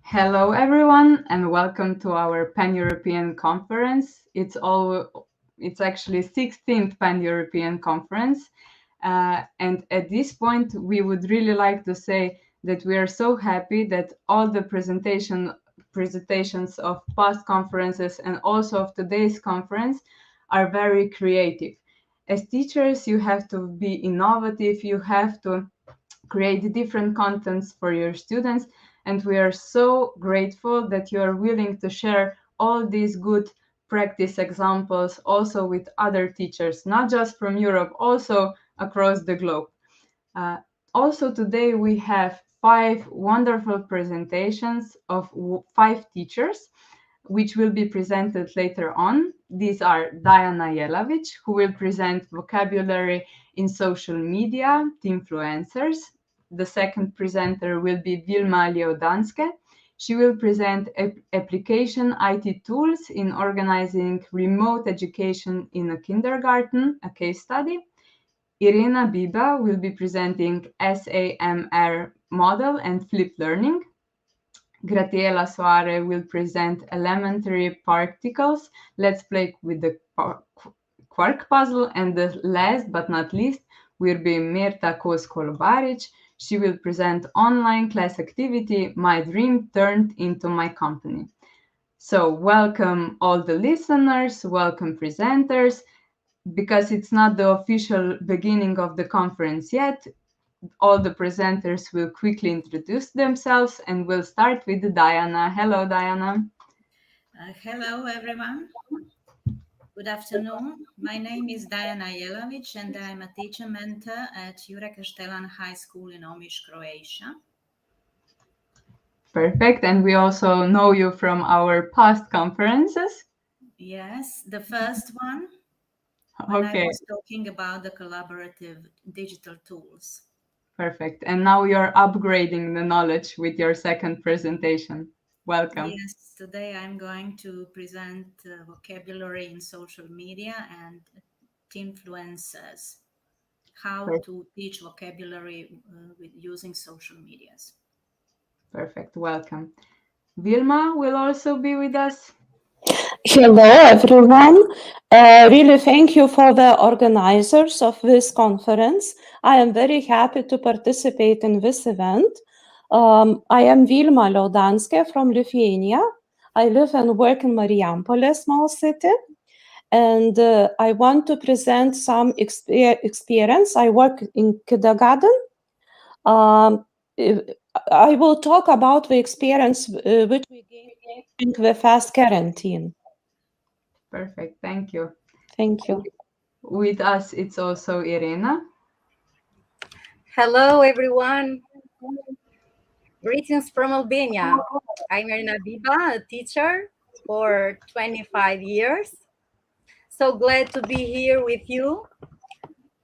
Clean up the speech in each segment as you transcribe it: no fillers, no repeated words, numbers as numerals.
Hello, everyone, and welcome to our Pan-European Conference. It's actually 16th Pan-European Conference. And at this point, we would really like to say that we are so happy that all the presentations of past conferences and also of today's conference are very creative. As teachers, you have to be innovative, you have to create different contents for your students. And we are so grateful that you are willing to share all these good practice examples also with other teachers, not just from Europe, also across the globe. Also today we have 5 wonderful presentations of 5 teachers, which will be presented later on. These are Dajana Jelavić, who will present vocabulary in social media to influencers. The second presenter will be Vilma Liaudanskė. She will present application IT tools in organizing remote education in a kindergarten, a case study. Irena Biba will be presenting SAMR model and flipped learning. Gratiela Soare will present elementary particles. Let's play with the Quark puzzle. And the last but not least will be Mirta Kos Kolobarić. She will present online class activity, My Dream Turned into My Company. So welcome all the listeners, welcome presenters. Because it's not the official beginning of the conference yet, all the presenters will quickly introduce themselves, and we'll start with Dajana. Hello, Dajana. Hello, everyone. Good afternoon. My name is Dajana Jelavić, and I'm a teacher mentor at Jure Kaštelan High School in Omiš, Croatia. Perfect. And we also know you from our past conferences. Yes, the first one. Okay. I was talking about the collaborative digital tools. Perfect. And now you're upgrading the knowledge with your second presentation. Welcome. Yes, today I'm going to present vocabulary in social media and influencers, how to teach vocabulary with using social medias. Perfect. Welcome. Vilma will also be with us. Hello, everyone. Really thank you for the organizers of this conference. I am very happy to participate in this event. I am Vilma Liaudanskė from Lithuania. I live and work in Marijampolė, small city. And I want to present some experience. I work in kindergarten. I will talk about the experience which we gained in the fast quarantine. Perfect. Thank you. Thank you. With us, it's also Irena. Hello, everyone. Greetings from Albania. I'm Irena Biba, a teacher for 25 years. So glad to be here with you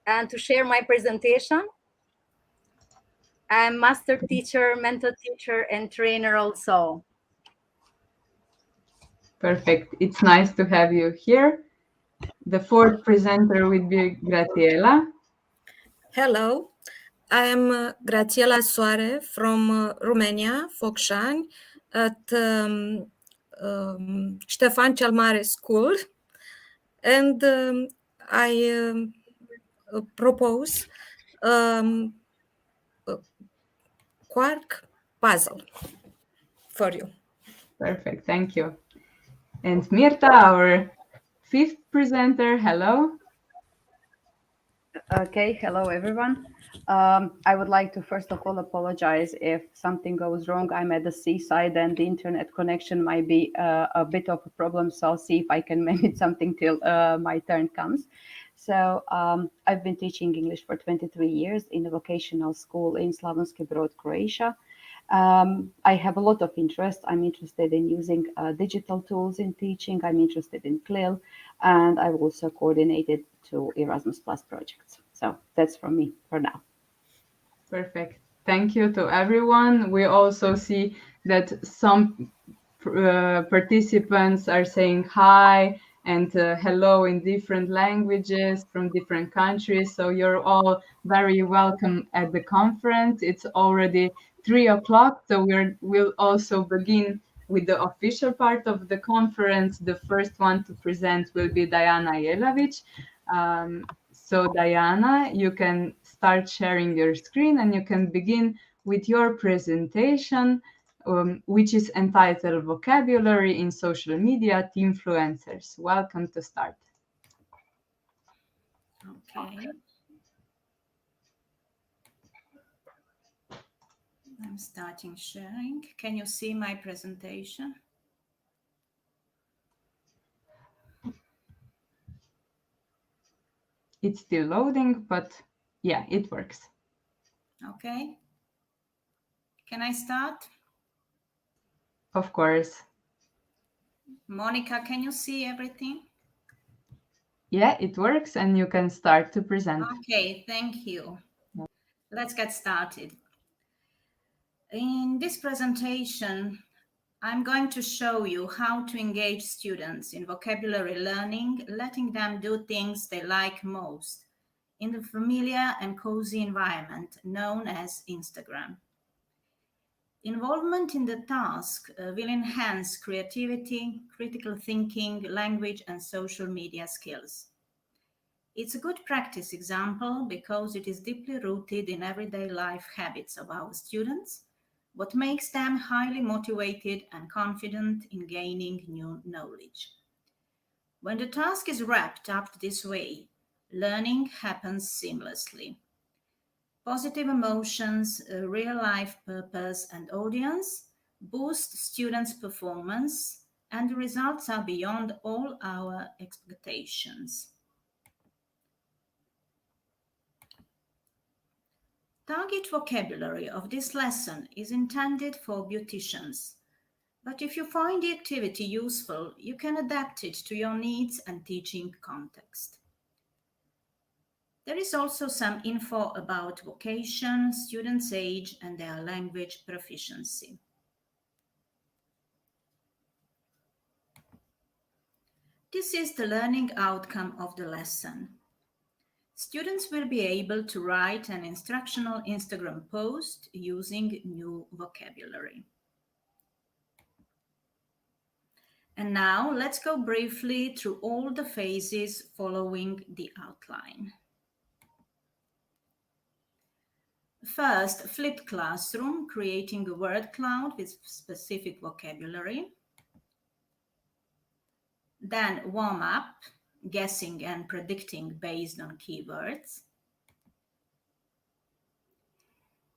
and to share my presentation. I'm master teacher, mentor teacher, and trainer also. Perfect. It's nice to have you here. The fourth presenter will be Gratiela. Hello, I am Gratiala Soare from Romania, Focșani, at Ștefan cel Mare School, and I propose Quark puzzle for you. Perfect, thank you. And Mirta, our fifth presenter, hello. Okay, hello everyone. I would like to first of all apologize if something goes wrong. I'm at the seaside and the internet connection might be a bit of a problem, so I'll see if I can manage something till my turn comes. So I've been teaching English for 23 years in a vocational school in Slavonski Brod, Croatia. I have a lot of interest. I'm interested in using digital tools in teaching. I'm interested in CLIL, and I've also coordinated 2 Erasmus Plus projects. So that's from me for now. Perfect. Thank you to everyone. We also see that some participants are saying hi and hello in different languages from different countries. So you're all very welcome at the conference. It's already 3 o'clock, so we'll also begin with the official part of the conference. The first one to present will be Dajana Jelavić. So Dajana, you can start sharing your screen and you can begin with your presentation, which is entitled Vocabulary in Social Media Teamfluencers. Welcome to start. Okay. I'm starting sharing. Can you see my presentation? It's still loading, but yeah, it works. Okay. Can I start? Of course. Monica, can you see everything? Yeah, it works and you can start to present. Okay, thank you. Let's get started. In this presentation, I'm going to show you how to engage students in vocabulary learning, letting them do things they like most in the familiar and cozy environment known as Instagram. Involvement in the task will enhance creativity, critical thinking, language, and social media skills. It's a good practice example because it is deeply rooted in everyday life habits of our students, what makes them highly motivated and confident in gaining new knowledge. When the task is wrapped up this way, learning happens seamlessly. Positive emotions, real-life purpose, and audience boost students' performance, and the results are beyond all our expectations. Target vocabulary of this lesson is intended for beauticians, but if you find the activity useful, you can adapt it to your needs and teaching context. There is also some info about vocation, students' age, and their language proficiency. This is the learning outcome of the lesson. Students will be able to write an instructional Instagram post using new vocabulary. And now let's go briefly through all the phases following the outline. First, flipped classroom, creating a word cloud with specific vocabulary. Then warm up, guessing and predicting based on keywords.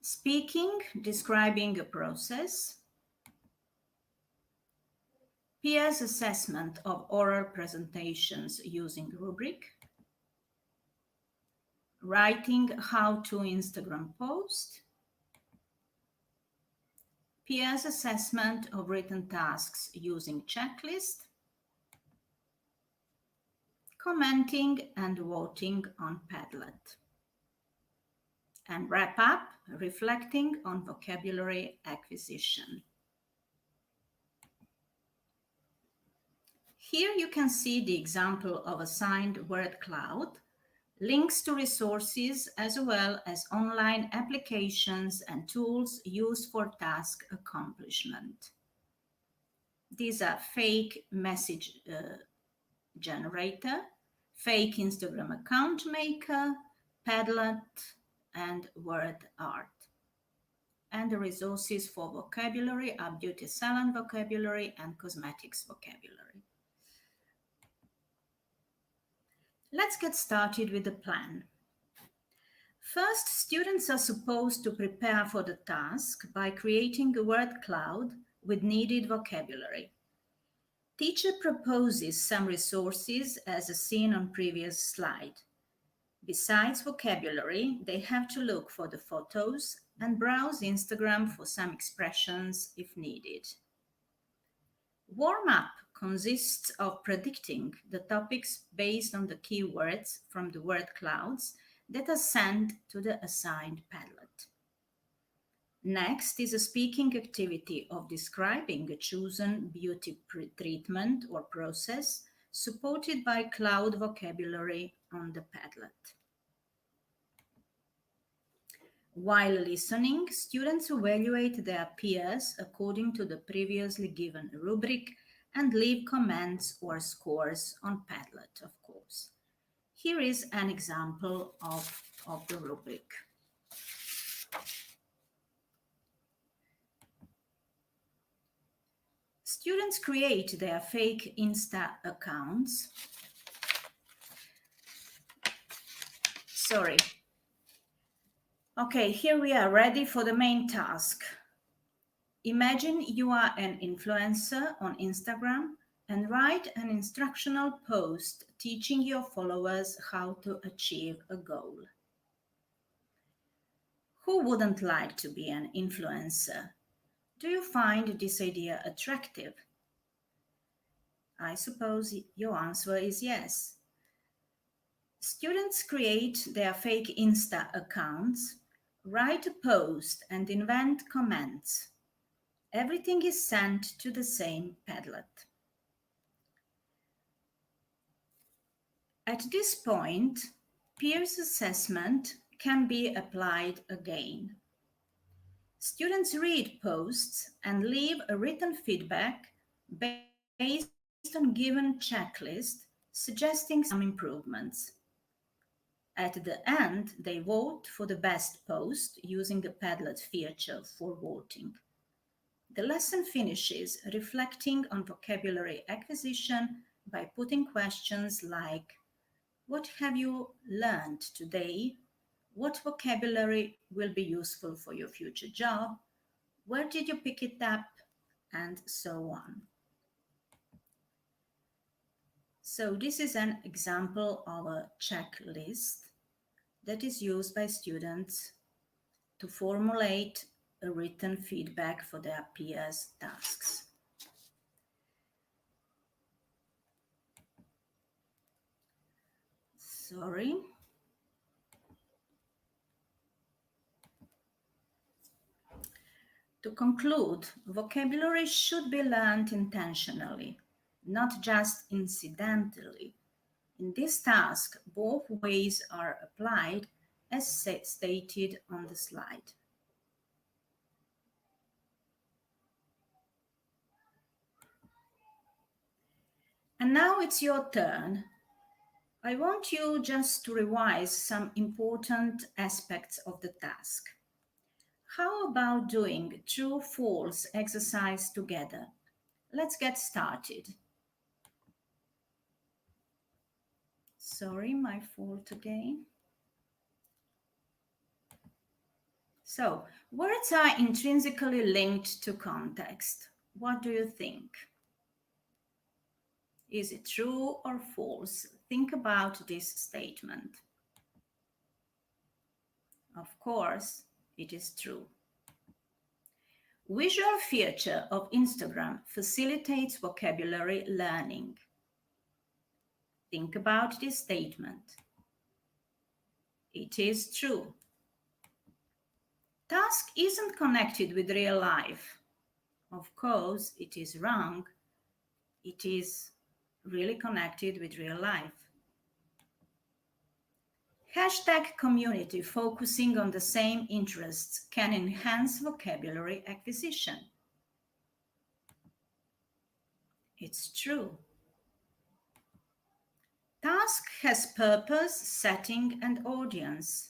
Speaking, describing a process. Peers assessment of oral presentations using Rubric. Writing how-to Instagram post. Peers assessment of written tasks using checklist. Commenting and voting on Padlet. And wrap up, reflecting on vocabulary acquisition. Here you can see the example of assigned word cloud, links to resources, as well as online applications and tools used for task accomplishment. These are fake message generator, fake Instagram account maker, Padlet, and word art. And the resources for vocabulary are beauty salon vocabulary and cosmetics vocabulary. Let's get started with the plan. First, students are supposed to prepare for the task by creating a word cloud with needed vocabulary. Teacher proposes some resources as seen on previous slide. Besides vocabulary, they have to look for the photos and browse Instagram for some expressions if needed. Warm-up consists of predicting the topics based on the keywords from the word clouds that are sent to the assigned Padlet. Next is a speaking activity of describing a chosen beauty treatment or process supported by cloud vocabulary on the Padlet. While listening, students evaluate their peers according to the previously given rubric and leave comments or scores on Padlet, of course. Here is an example of the rubric. Students create their fake Insta accounts. Sorry. Okay, here we are ready for the main task. Imagine you are an influencer on Instagram and write an instructional post teaching your followers how to achieve a goal. Who wouldn't like to be an influencer? Do you find this idea attractive? I suppose your answer is yes. Students create their fake Insta accounts, write a post and invent comments. Everything is sent to the same Padlet. At this point, peers assessment can be applied again. Students read posts and leave a written feedback based on given checklist, suggesting some improvements. At the end, they vote for the best post using the Padlet feature for voting. The lesson finishes reflecting on vocabulary acquisition by putting questions like, what have you learned today? What vocabulary will be useful for your future job? Where did you pick it up? And so on. So this is an example of a checklist that is used by students to formulate a written feedback for their peers' tasks. Sorry. To conclude, vocabulary should be learned intentionally, not just incidentally. In this task, both ways are applied as stated on the slide. And now it's your turn. I want you just to revise some important aspects of the task. How about doing true-false exercise together? Let's get started. Sorry, my fault again. So, words are intrinsically linked to context. What do you think? Is it true or false? Think about this statement. Of course, it is true. Visual feature of Instagram facilitates vocabulary learning. Think about this statement. It is true. Task isn't connected with real life. Of course, it is wrong. It is really connected with real life. Hashtag community focusing on the same interests can enhance vocabulary acquisition. It's true. Task has purpose, setting, and audience.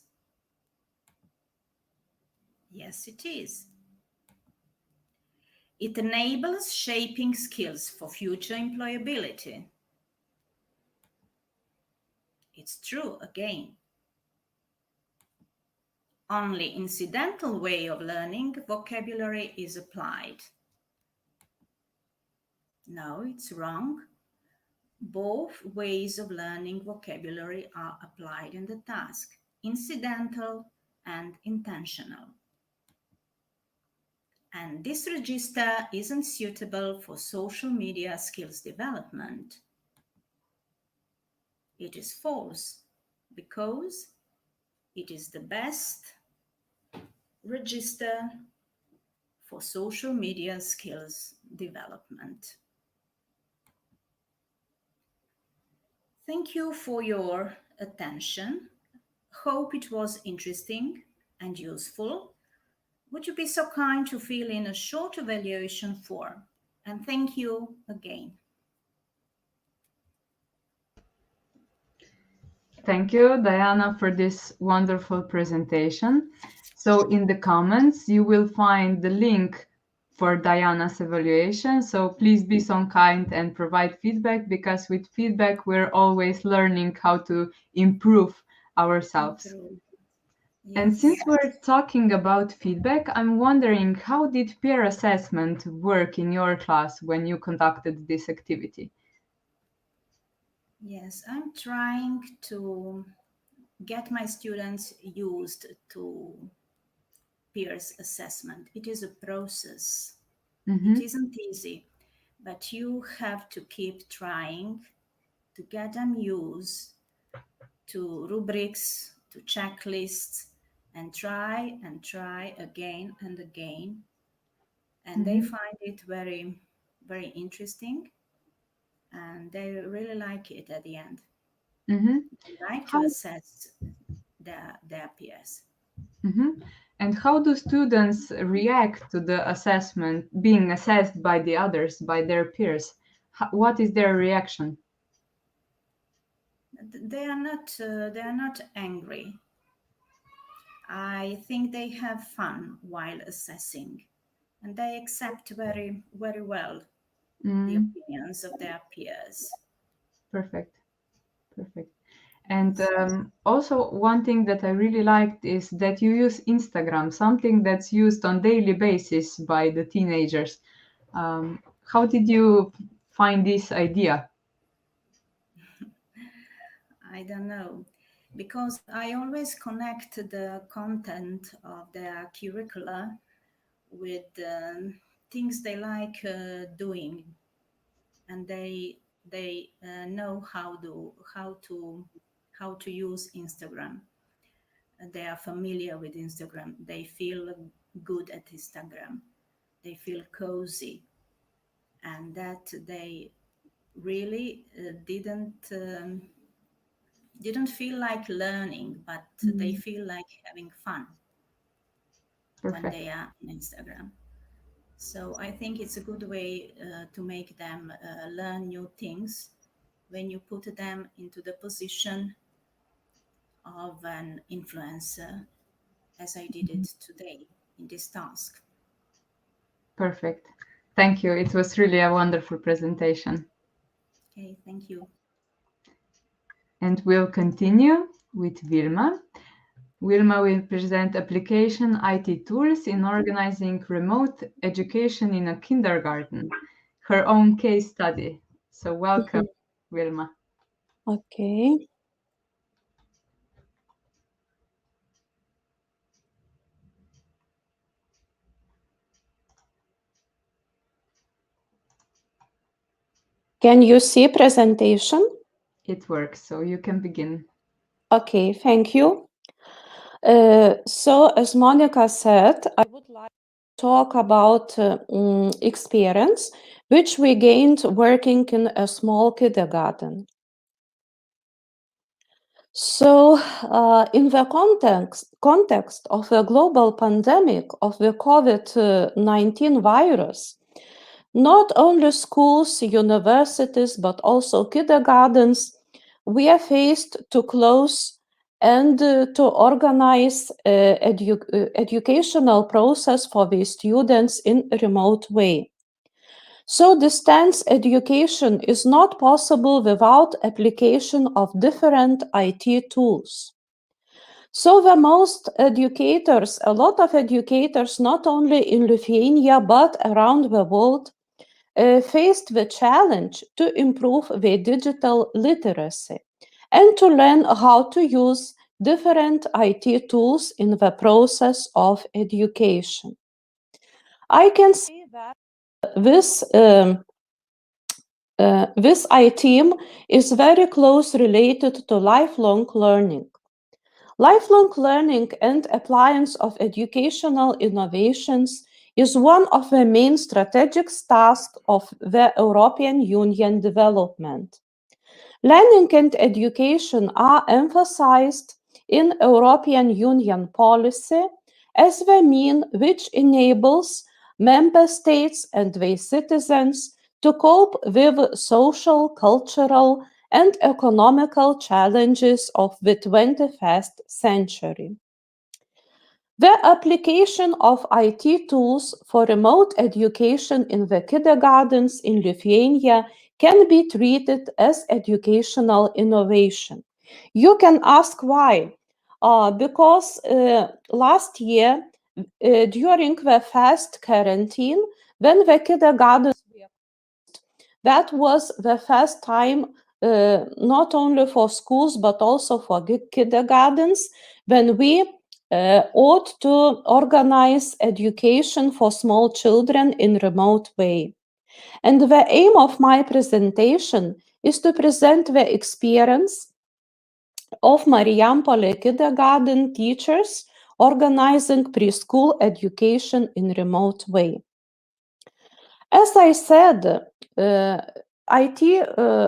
Yes, it is. It enables shaping skills for future employability. It's true again. only incidental way of learning vocabulary is applied. No, it's wrong. Both ways of learning vocabulary are applied in the task, incidental and intentional. And this register isn't suitable for social media skills development. It is false because it is the best register for social media skills development. Thank you for your attention. Hope it was interesting and useful. Would you be so kind to fill in a short evaluation form? And thank you again. Thank you, Dajana, for this wonderful presentation. So in the comments, you will find the link for Dajana's evaluation. So please be so kind and provide feedback, because with feedback, we're always learning how to improve ourselves. Yes. And since we're talking about feedback, I'm wondering, how did peer assessment work in your class when you conducted this activity? Yes, I'm trying to get my students used to peers assessment. It is a process. Mm-hmm. It isn't easy, but you have to keep trying to get them used to rubrics, to checklists, and try again and again. And they find it very, very interesting, and they really like it at the end. Mm-hmm. They like to assess their peers. Mm-hmm. And how do students react to the assessment, being assessed by the others, by their peers? What is their reaction? They are not angry. I think they have fun while assessing, and they accept very, very well the opinions of their peers. Perfect. And also, one thing that I really liked is that you use Instagram, something that's used on daily basis by the teenagers. How did you find this idea? I don't know, because I always connect the content of their curricula with things they like doing, and they know how to use Instagram. They are familiar with Instagram. They feel good at Instagram. They feel cozy, and that they really didn't feel like learning, but they feel like having fun when they are on Instagram. So I think it's a good way to make them learn new things when you put them into the position of an influencer, as I did it today in this task. Perfect. Thank you. It was really a wonderful presentation. Okay, thank you. And we'll continue with Vilma. Vilma will present application IT tools in organizing remote education in a kindergarten, her own case study. So welcome, Vilma. Okay. Can you see presentation? It works, so you can begin. Okay, thank you. So as Monica said, I would like to talk about experience which we gained working in a small kindergarten. So in the context of a global pandemic of the COVID-19 virus, not only schools, universities, but also kindergartens, we are faced to close and to organize educational process for the students in a remote way. So distance education is not possible without application of different IT tools. So the most educators, a lot of educators, not only in Lithuania, but around the world, faced the challenge to improve their digital literacy and to learn how to use different IT tools in the process of education. I can say that this ITEAM is very close related to lifelong learning. Lifelong learning and appliance of educational innovations is one of the main strategic tasks of the European Union development. Learning and education are emphasized in European Union policy as the mean which enables member states and their citizens to cope with social, cultural, and economical challenges of the 21st century. The application of IT tools for remote education in the kindergartens in Lithuania can be treated as educational innovation. You can ask why. Because last year, during the first quarantine, when the kindergartens were closed, that was the first time, not only for schools, but also for kindergartens, when we ought to organize education for small children in remote way. And the aim of my presentation is to present the experience of Marijampolė kindergarten teachers organizing preschool education in remote way. As I said, IT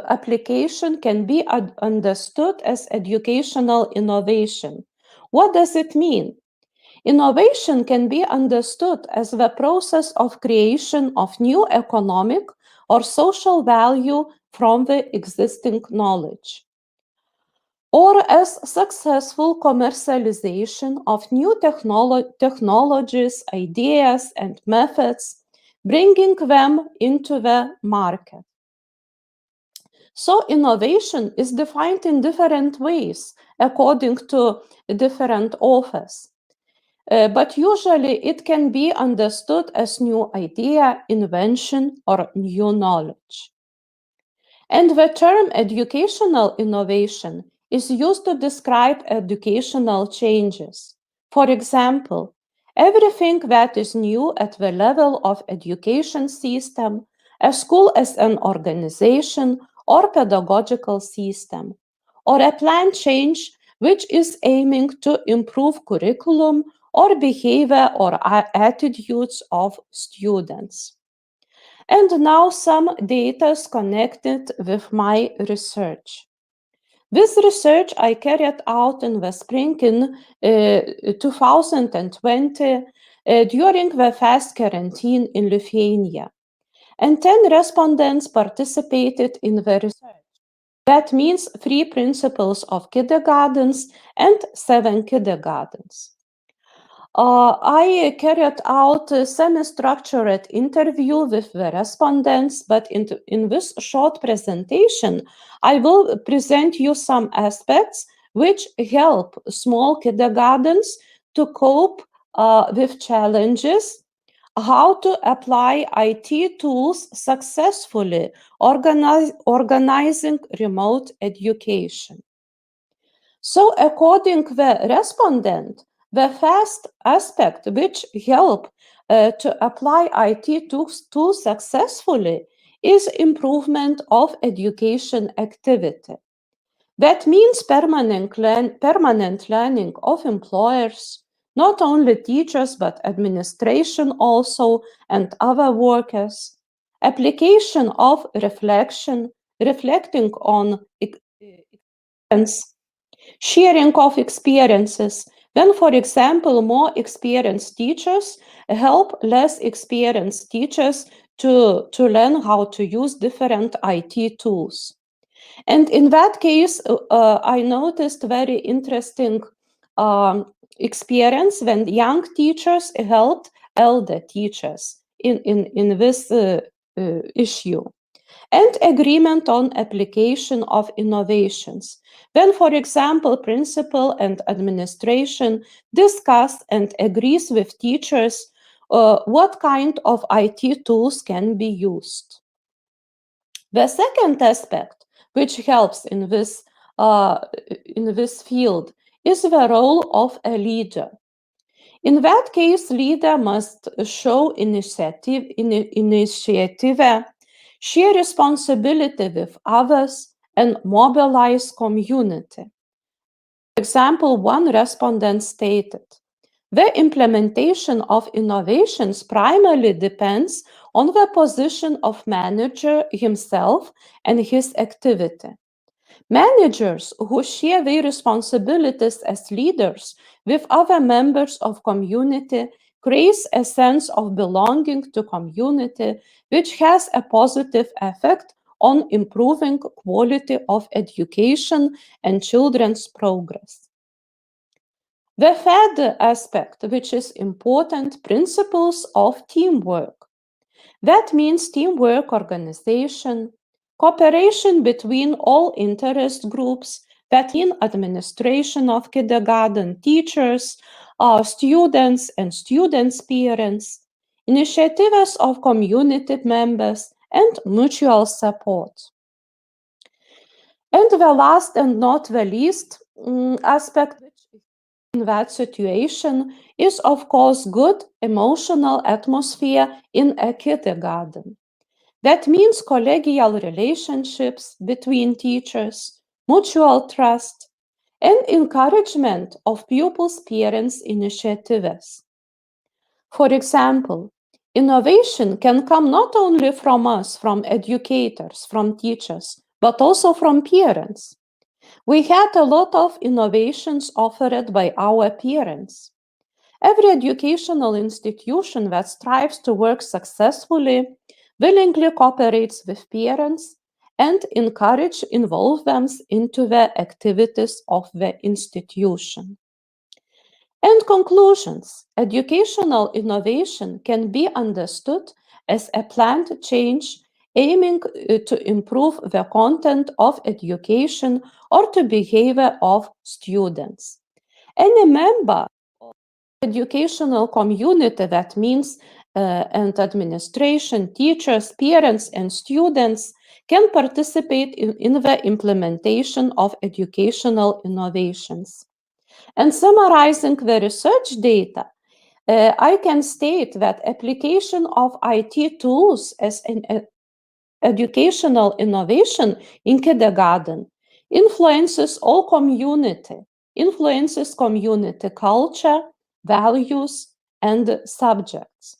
application can be understood as educational innovation. What does it mean? Innovation can be understood as the process of creation of new economic or social value from the existing knowledge, or as successful commercialization of new technologies, ideas, and methods, bringing them into the market. So innovation is defined in different ways according to different authors. But usually it can be understood as new idea, invention, or new knowledge. And the term educational innovation is used to describe educational changes. For example, everything that is new at the level of education system, a school as an organization or pedagogical system, or a plan change which is aiming to improve curriculum or behavior or attitudes of students. And now some data is connected with my research. This research I carried out in the spring in 2020 during the first quarantine in Lithuania. And 10 respondents participated in the research. That means 3 principals of kindergartens and 7 kindergartens. I carried out a semi-structured interview with the respondents, but in this short presentation, I will present you some aspects which help small kindergartens to cope with challenges, how to apply IT tools successfully, organizing remote education. So according to the respondent, the first aspect which help to apply IT tools successfully is improvement of education activity. That means permanent learning of employers, not only teachers, but administration also and other workers, application of reflecting on experience, sharing of experiences. When, for example, more experienced teachers help less experienced teachers to learn how to use different IT tools. And in that case, I noticed very interesting experience when young teachers helped elder teachers in this issue. and agreement on application of innovations. When, for example, principal and administration discuss and agrees with teachers what kind of IT tools can be used. The second aspect, which helps in this field, is the role of a leader. In that case, leader must show initiative, share responsibility with others, and mobilize community. For example, one respondent stated, "The implementation of innovations primarily depends on the position of manager himself and his activity. Managers who share their responsibilities as leaders with other members of community creates a sense of belonging to community, which has a positive effect on improving quality of education and children's progress." The third aspect, which is important, principles of teamwork. That means teamwork, organization, cooperation between all interest groups, that in administration of kindergarten, teachers, students and students' parents, initiatives of community members, and mutual support. And the last and not the least aspect in that situation is, of course, good emotional atmosphere in a kindergarten. That means collegial relationships between teachers, mutual trust, and encouragement of pupils' parents' initiatives. For example, innovation can come not only from us, from educators, from teachers, but also from parents. We had a lot of innovations offered by our parents. Every educational institution that strives to work successfully willingly cooperates with parents and involve them into the activities of the institution. And conclusions. Educational innovation can be understood as a planned change aiming to improve the content of education or the behavior of students. Any member of the educational community, that means and administration, teachers, parents, and students, can participate in the implementation of educational innovations. And summarizing the research data, I can state that application of IT tools as an educational innovation in kindergarten influences all community, influences community culture, values, and subjects.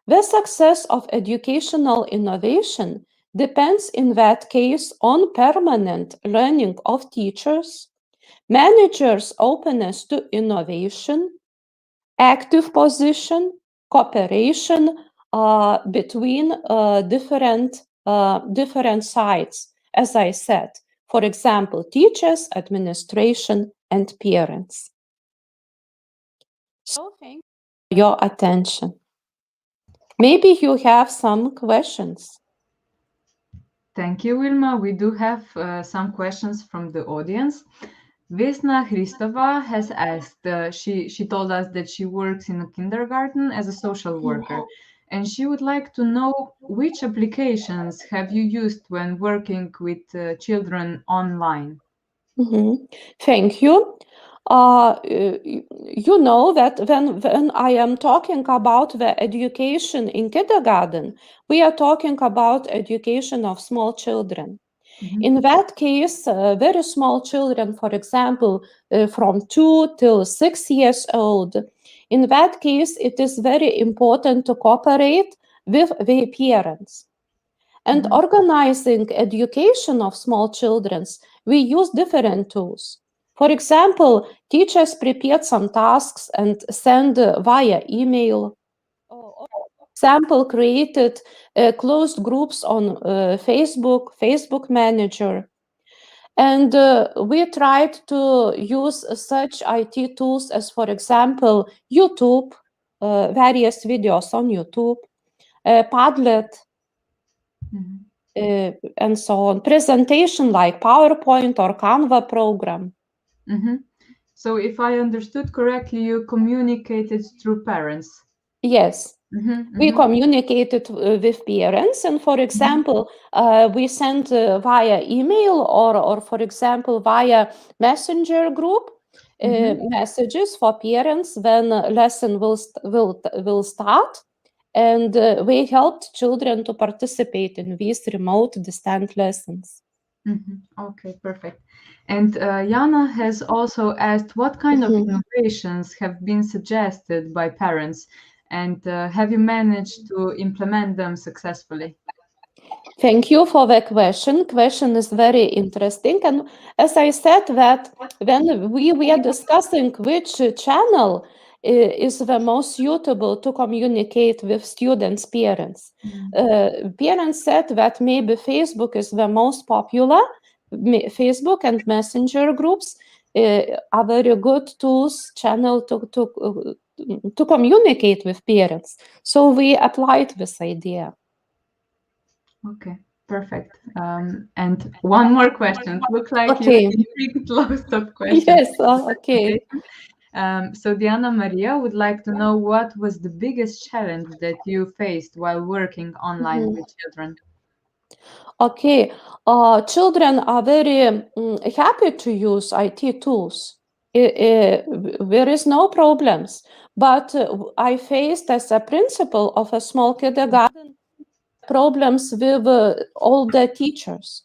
The success of educational innovation depends in that case on permanent learning of teachers, managers' openness to innovation, active position, cooperation between different sides, as I said, for example, teachers, administration, and parents. So thank you for your attention. Maybe you have some questions. Thank you, Vilma. We do have some questions from the audience. Vesna Hristova has asked, she told us that she works in a kindergarten as a social worker, and she would like to know which applications have you used when working with children online? Thank you. You know that when I am talking about the education in kindergarten, we are talking about education of small children. In that case, very small children, for example, from 2 till 6 years old, in that case, it is very important to cooperate with their parents. And organizing education of small children, we use different tools. For example, teachers prepared some tasks and send via email. For example, created closed groups on Facebook Manager. And we tried to use such IT tools as, for example, YouTube, various videos on YouTube, Padlet, and so on. Presentation like PowerPoint or Canva program. So if I understood correctly, you communicated through parents. Yes. We communicated with parents, and for example, we sent via email or for example, via messenger group messages for parents when lesson will start, and we helped children to participate in these remote distant lessons. Okay, perfect. And Jana has also asked what kind of innovations have been suggested by parents, and have you managed to implement them successfully? Thank you for the question. Question is very interesting. And as I said that when we were discussing which channel is the most suitable to communicate with students' parents, parents said that maybe Facebook is the most popular. Facebook and messenger groups are very good tools, channel to communicate with parents. So we applied this idea. Okay, perfect. And one more question. Looks like you picked lots of questions. Yes, okay. So Diana Maria would like to know what was the biggest challenge that you faced while working online with children? Okay, children are very happy to use IT tools. There is no problems, but I faced as a principal of a small kindergarten problems with all the teachers.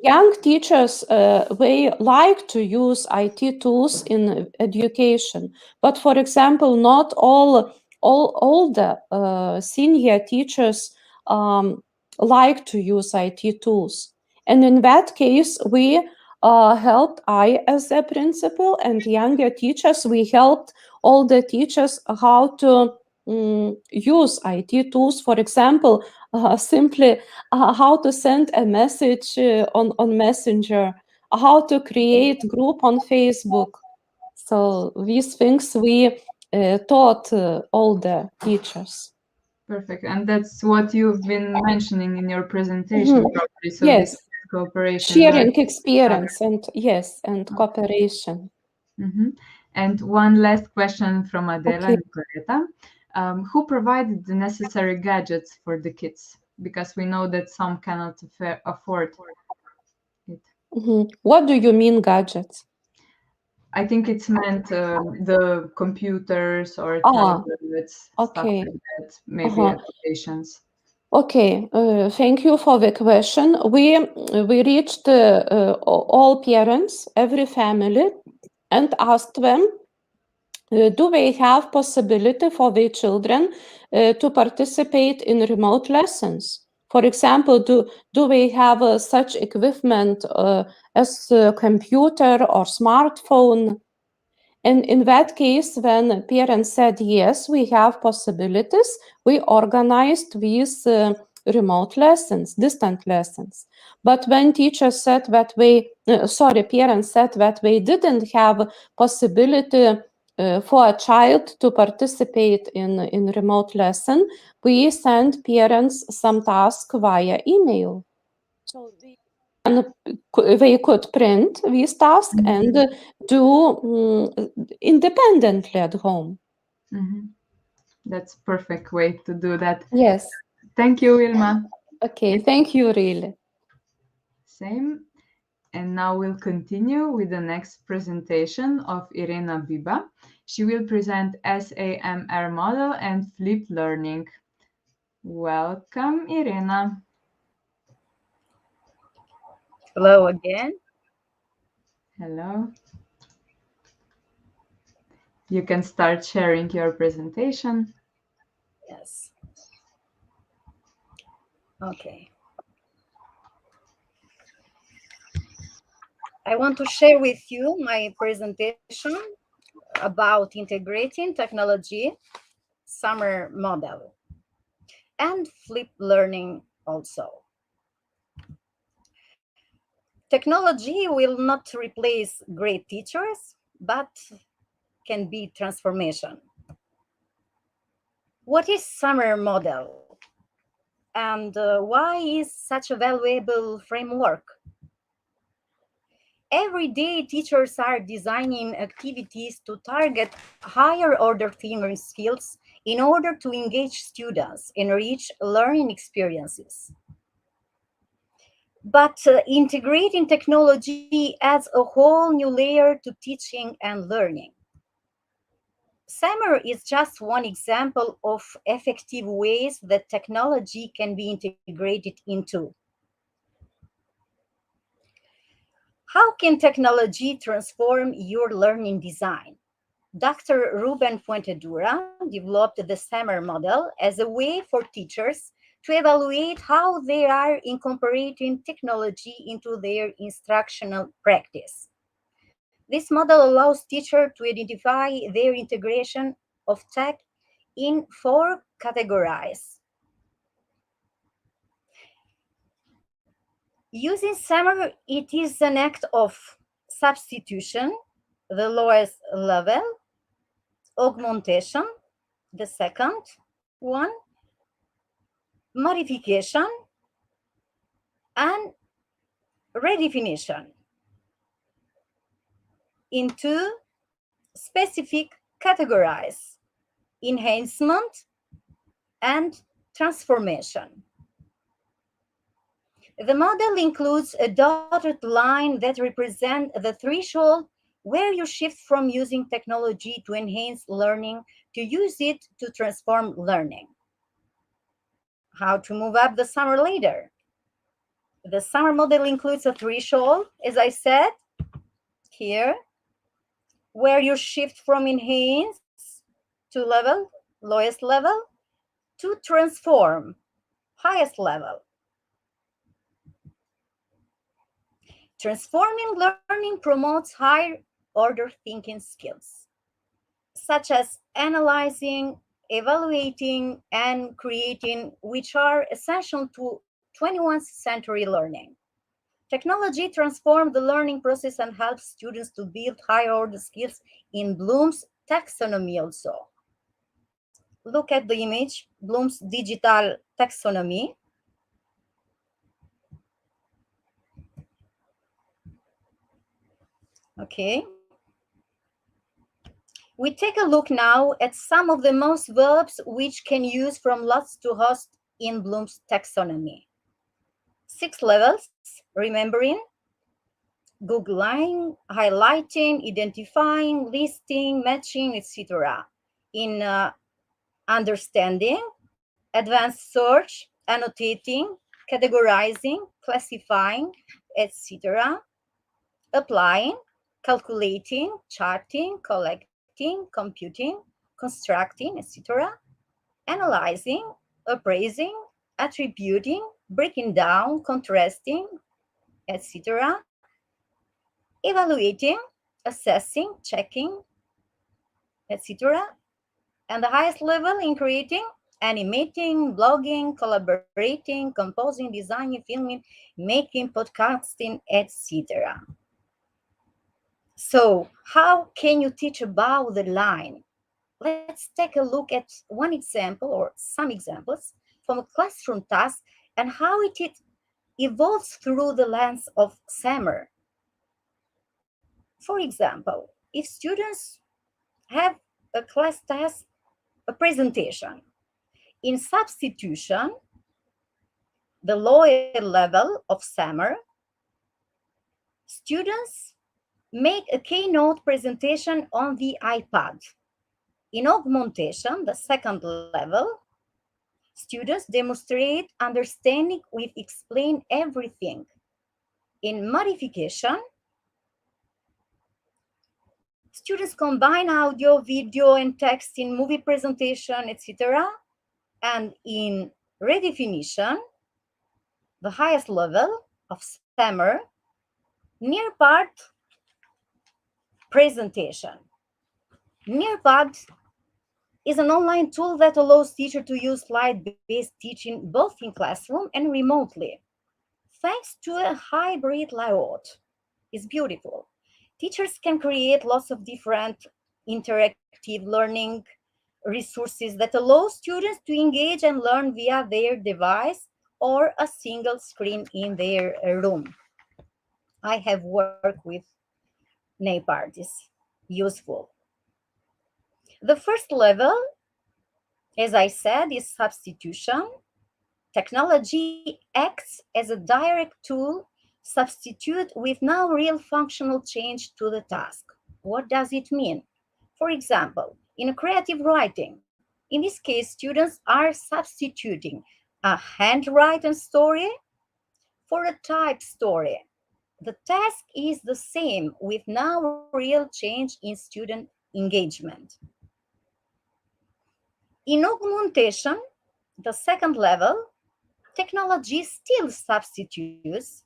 Young teachers, they like to use IT tools in education, but for example, not all the senior teachers like to use IT tools. And in that case, we helped, I as a principal and younger teachers, we helped all the teachers how to use IT tools. For example, simply how to send a message on Messenger, how to create group on Facebook. So these things we taught all the teachers. Perfect. And that's what you've been mentioning in your presentation, probably. So yes. This cooperation. Sharing experience and cooperation. And one last question from Adela and Coretta. Who provided the necessary gadgets for the kids? Because we know that some cannot afford it. What do you mean gadgets? I think it's meant the computers or tablets, stuff like that, maybe applications. Okay, thank you for the question. We reached all parents, every family, and asked them, do they have possibility for their children to participate in remote lessons? For example, do they have such equipment as a computer or smartphone? And in that case, when parents said, yes, we have possibilities, we organized these remote lessons, distant lessons. But when teachers said that parents said that they didn't have possibility for a child to participate in remote lesson, we sent parents some task via email. So they could print these tasks and do independently at home. That's a perfect way to do that. Yes. Thank you, Vilma. Okay, thank you, really. Same. And now we'll continue with the next presentation of Irena Biba. She will present SAMR model and flipped learning. Welcome, Irena. Hello again. Hello. You can start sharing your presentation. Yes. Okay. I want to share with you my presentation about integrating technology, SAMR model, and flipped learning also. Technology will not replace great teachers, but can be transformation. What is SAMR model? And why is such a valuable framework? Every day, teachers are designing activities to target higher order thinking skills in order to engage students, enrich learning experiences. But integrating technology adds a whole new layer to teaching and learning. SAMR is just one example of effective ways that technology can be integrated into. How can technology transform your learning design? Dr. Ruben Fuentedura developed the SAMR model as a way for teachers to evaluate how they are incorporating technology into their instructional practice. This model allows teachers to identify their integration of tech in 4 categories. Using SAMR, it is an act of substitution, the lowest level, augmentation, the second one, modification, and redefinition into specific categories: enhancement and transformation. The model includes a dotted line that represents the threshold where you shift from using technology to enhance learning to use it to transform learning. How to move up the SAMR ladder? The SAMR model includes a threshold, as I said, here, where you shift from enhance to level, lowest level, to transform, highest level. Transforming learning promotes higher order thinking skills, such as analyzing, evaluating, and creating, which are essential to 21st century learning. Technology transforms the learning process and helps students to build higher order skills in Bloom's taxonomy also. Look at the image, Bloom's digital taxonomy. Okay. We take a look now at some of the most verbs which can use from lots to host in Bloom's taxonomy. 6 levels: remembering, Googling, highlighting, identifying, listing, matching, etc. In understanding, advanced search, annotating, categorizing, classifying, etc. Applying, calculating, charting, collecting, computing, constructing, etc. Analyzing, appraising, attributing, breaking down, contrasting, etc. Evaluating, assessing, checking, etc. And the highest level in creating, animating, blogging, collaborating, composing, designing, filming, making, podcasting, etc. So how can you teach above the line? Let's take a look at one example or some examples from a classroom task and how it evolves through the lens of SAMR. For example, if students have a class task, a presentation, in substitution, the lower level of SAMR, students make a keynote presentation on the iPad. In augmentation, the second level, students demonstrate understanding with explain everything. In modification, students combine audio, video, and text in movie presentation, etc. And in redefinition, the highest level of SAMR, near part presentation. Nearpod is an online tool that allows teachers to use slide-based teaching both in classroom and remotely. Thanks to a hybrid layout, it's beautiful. Teachers can create lots of different interactive learning resources that allow students to engage and learn via their device or a single screen in their room. I have worked with NAPARTs, useful. The first level, as I said, is substitution. Technology acts as a direct tool, substitute with no real functional change to the task. What does it mean? For example, in creative writing, in this case, students are substituting a handwritten story for a typed story. The task is the same with no real change in student engagement. In augmentation, the second level, technology still substitutes,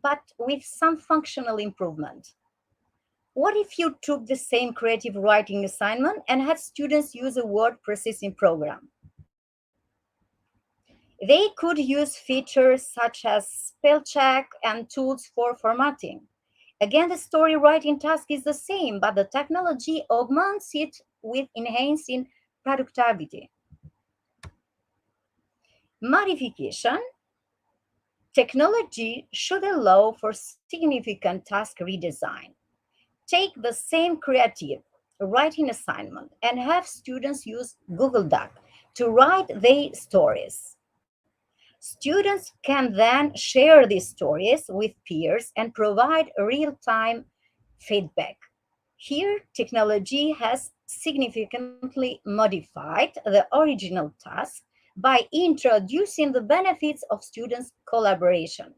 but with some functional improvement. What if you took the same creative writing assignment and had students use a word processing program? They could use features such as spell check and tools for formatting. Again, the story writing task is the same, but the technology augments it with enhancing productivity. Modification. Technology should allow for significant task redesign. Take the same creative writing assignment and have students use Google Doc to write their stories. Students can then share these stories with peers and provide real-time feedback. Here, technology has significantly modified the original task by introducing the benefits of students' collaboration.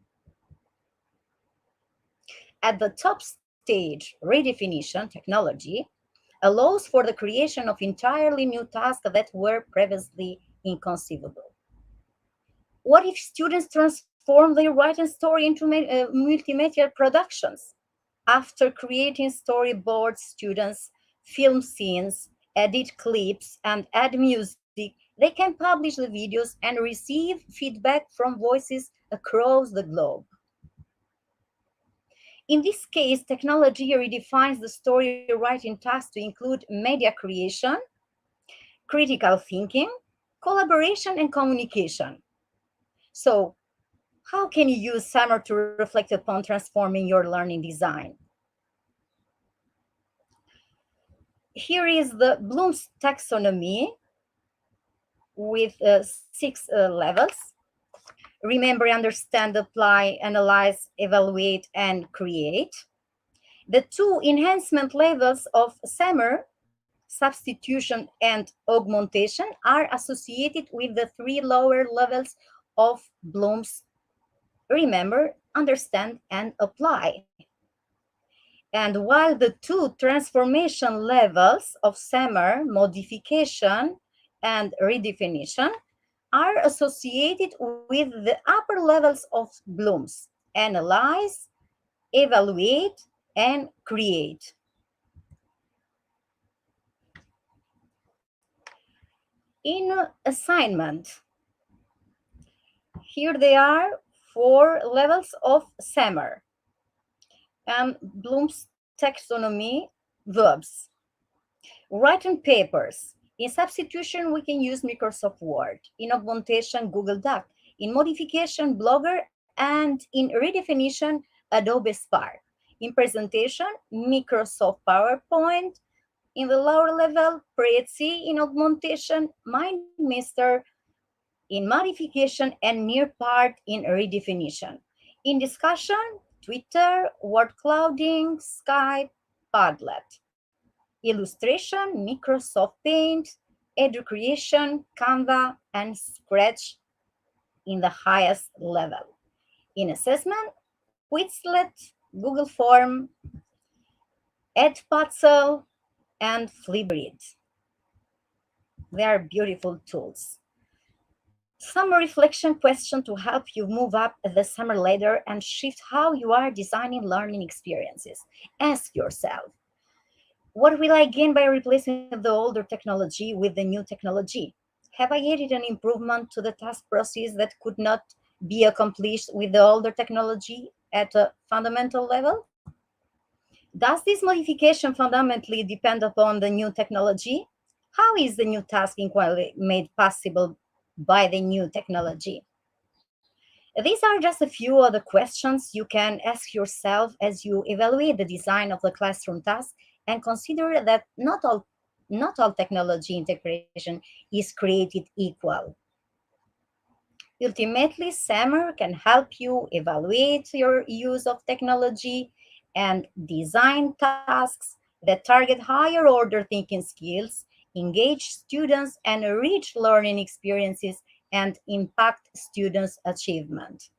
At the top stage, redefinition technology allows for the creation of entirely new tasks that were previously inconceivable. What if students transform their written story into multimedia productions? After creating storyboards, students film scenes, edit clips, and add music. They can publish the videos and receive feedback from voices across the globe. In this case, technology redefines the story writing task to include media creation, critical thinking, collaboration, and communication. So, how can you use SAMR to reflect upon transforming your learning design? Here is the Bloom's taxonomy with 6 levels. Remember, understand, apply, analyze, evaluate, and create. The 2 enhancement levels of SAMR, substitution and augmentation, are associated with the 3 lower levels of Bloom's: remember, understand, and apply. And while the 2 transformation levels of SAMR, modification and redefinition, are associated with the upper levels of Bloom's: analyze, evaluate, and create. In assignment, here they are 4 levels of SAMR and Bloom's taxonomy verbs. Writing papers. In substitution, we can use Microsoft Word. In augmentation, Google Doc. In modification, Blogger. And in redefinition, Adobe Spark. In presentation, Microsoft PowerPoint. In the lower level, Prezi. In augmentation, MindMeister. In modification, and Nearpart in redefinition. In discussion, Twitter, word clouding, Skype, Padlet. Illustration, Microsoft Paint, Education, Canva, and Scratch in the highest level. In assessment, Quizlet, Google Form, Edpuzzle, and Flipgrid. They are beautiful tools. Some reflection question to help you move up the SAMR ladder and shift how you are designing learning experiences. Ask yourself, what will I gain by replacing the older technology with the new technology? Have I added an improvement to the task process that could not be accomplished with the older technology at a fundamental level? Does this modification fundamentally depend upon the new technology? How is the new task inquiry made possible by the new technology? These are just a few of the questions you can ask yourself as you evaluate the design of the classroom task and consider that not all technology integration is created equal. Ultimately, SAMR can help you evaluate your use of technology and design tasks that target higher order thinking skills, engage students, and enrich learning experiences and impact students' achievement.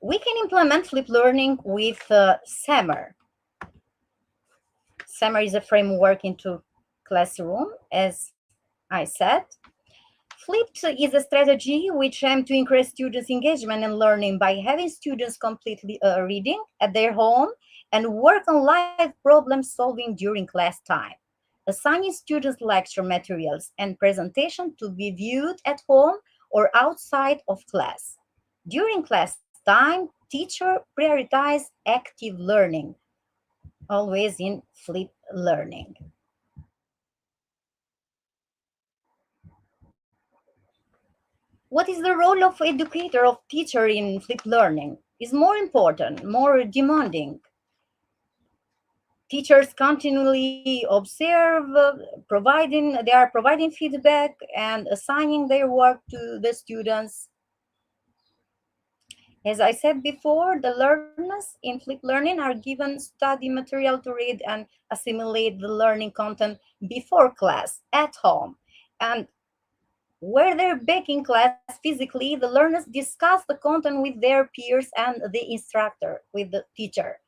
We can implement flipped learning with SAMR. SAMR is a framework into classroom, as I said. Flipped is a strategy which aims to increase students' engagement and learning by having students complete reading at their home and work on live problem solving during class time, assigning students lecture materials and presentation to be viewed at home or outside of class. During class time, teacher prioritize active learning, always in flipped learning. What is the role of educator, of teacher in flipped learning? Is more important, more demanding. Teachers continually observe, they are providing feedback and assigning their work to the students. As I said before, the learners in flipped learning are given study material to read and assimilate the learning content before class at home. And where they're back in class physically, the learners discuss the content with their peers and the instructor, with the teacher.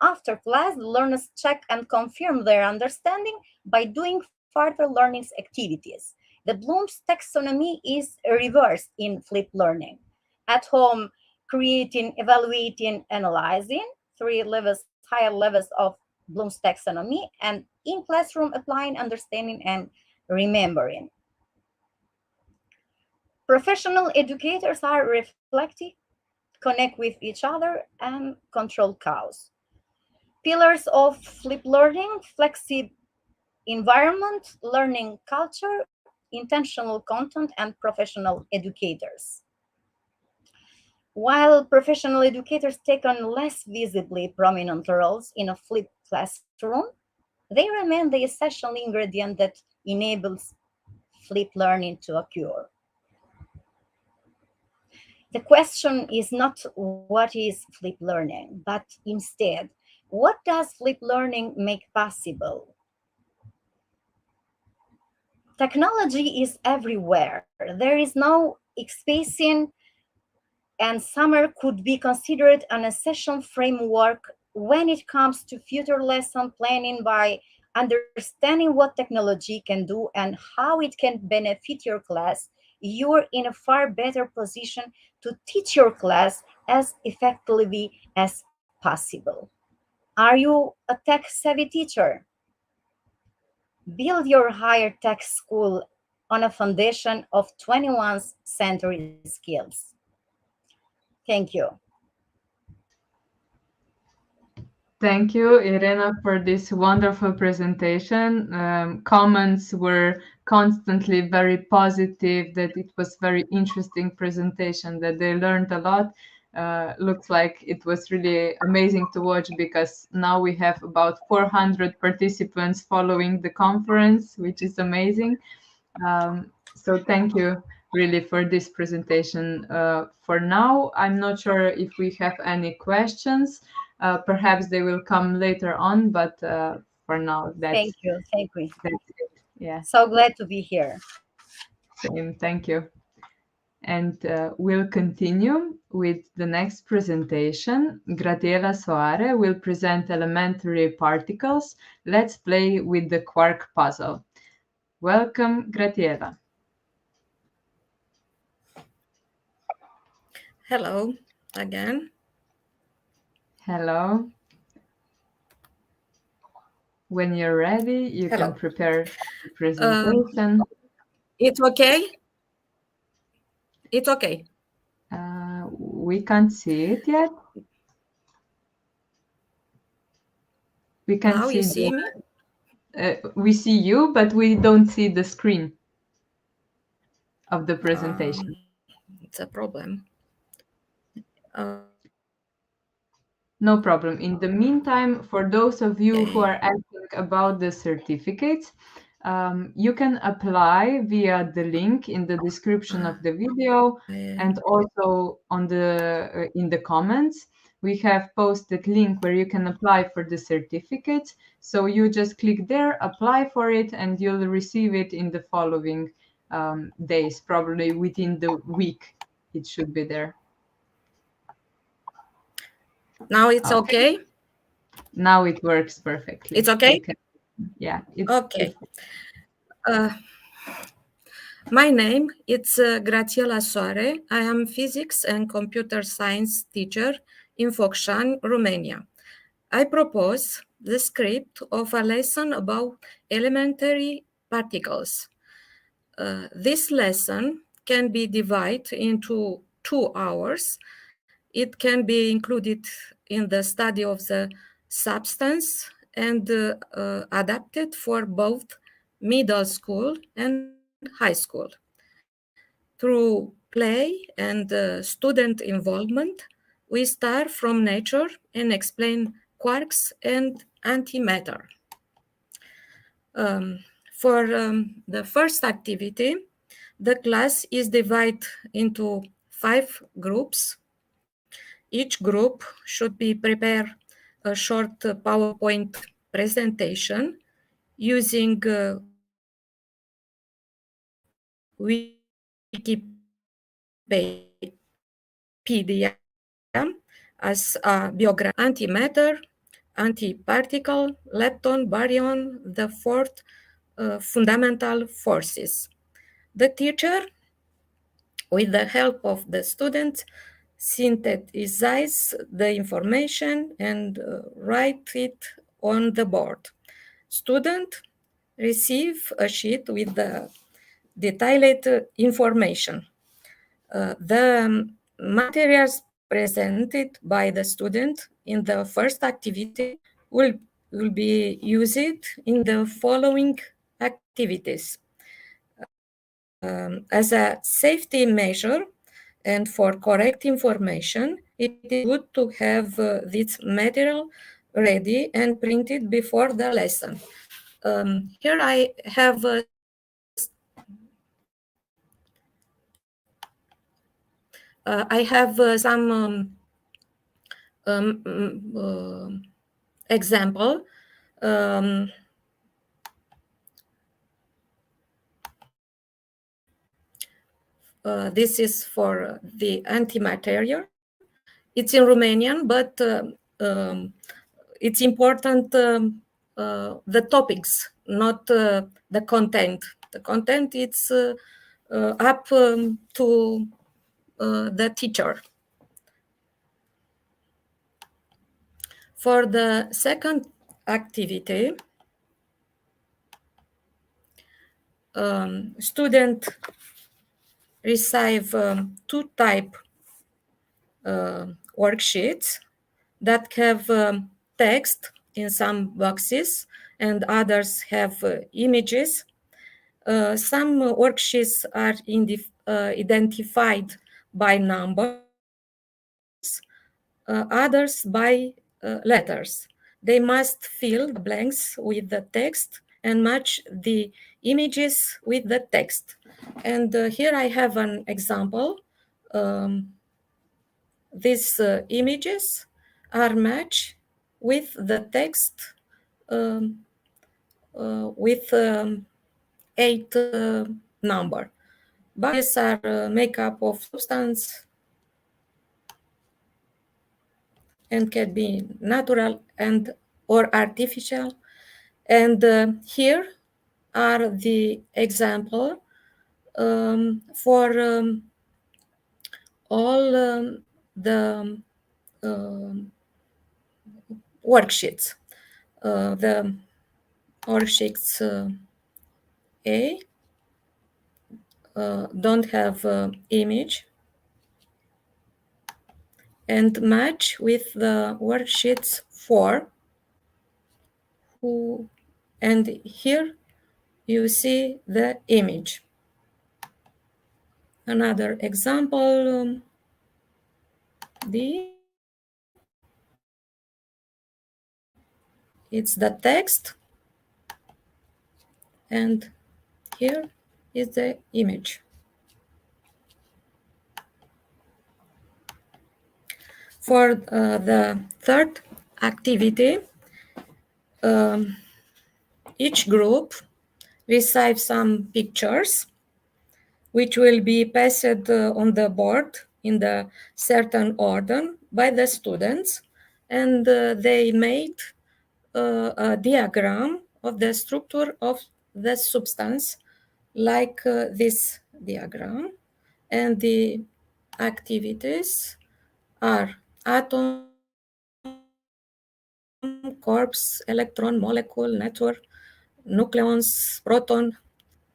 After class, the learners check and confirm their understanding by doing further learning activities. The Bloom's taxonomy is reversed in flipped learning. At home, creating, evaluating, analyzing, higher levels of Bloom's taxonomy, and in classroom, applying, understanding, and remembering. Professional educators are reflective, connect with each other, and control chaos. Pillars of flipped learning: flexible environment, learning culture, intentional content, and professional educators. While professional educators take on less visibly prominent roles in a flipped classroom, they remain the essential ingredient that enables flipped learning to occur. The question is not what is flipped learning, but instead, what does flipped learning make possible? Technology is everywhere. There is no spacing, and SAMR could be considered an essential framework when it comes to future lesson planning by understanding what technology can do and how it can benefit your class. You're in a far better position to teach your class as effectively as possible. Are you a tech-savvy teacher? Build your higher tech school on a foundation of 21st century skills. Thank you. Thank you, Irena, for this wonderful presentation. Comments were constantly very positive, that it was very interesting presentation, that they learned a lot. Looks like it was really amazing to watch, because now we have about 400 participants following the conference, which is amazing. So thank you really for this presentation. For now, I'm not sure if we have any questions. Perhaps they will come later on, but for now, that's Thank you. That's it. Yeah. So glad to be here. Same. Thank you. And we'll continue with the next presentation. Gratiela Soare will present elementary particles. Let's play with the Quark puzzle. Welcome, Gratiela. Hello again. Hello. When you're ready, you Hello. can prepare the presentation. It's okay? It's okay. We can't see it yet. We can Now see you see me? we see you, but we don't see the screen of the presentation. It's a problem. No problem. In the meantime, for those of you who Okay. are asking about the certificates, you can apply via the link in the description of the video and also on the in the comments. We have posted link where you can apply for the certificates. So you just click there, apply for it, and you'll receive it in the following days, probably within the week. It should be there. Now it's okay? Now it works perfectly. It's okay? Yeah. Okay. My name is Gratiela Soare. I am physics and computer science teacher in Focșani, Romania. I propose the script of a lesson about elementary particles. This lesson can be divided into 2 hours. It can be included in the study of the substance and adapted for both middle school and high school. Through play and student involvement, we start from nature and explain quarks and antimatter. For the first activity, the class is divided into 5 groups. Each group should be prepare a short PowerPoint presentation using Wikipedia as a biography, antimatter, antiparticle, lepton, baryon, the 4th fundamental forces. The teacher, with the help of the student, synthesize the information and write it on the board. Student receive a sheet with the detailed information. The materials presented by the student in the first activity will be used in the following activities. As a safety measure and for correct information, it is good to have this material ready and printed before the lesson. Here I have some example. This is for the antimatter. It's in Romanian, but it's important the topics, not the content. The content it's up to the teacher. For the second activity, student receive 2 type worksheets that have text in some boxes and others have images. Some worksheets are identified by numbers, others by letters. They must fill the blanks with the text and match the images with the text. And here I have an example. These images are matched with the text with 8 number. Bodies are made up of substance and can be natural and or artificial. And here are the example for all the worksheets. The worksheets A don't have image and match with the worksheets 4 who And here you see the image. Another example, it's the text, and here is the image. For the third activity, each group receives some pictures which will be passed on the board in the certain order by the students, and they made a diagram of the structure of the substance, like this diagram. And the activities are atom, corpse, electron, molecule, network, nucleons, proton,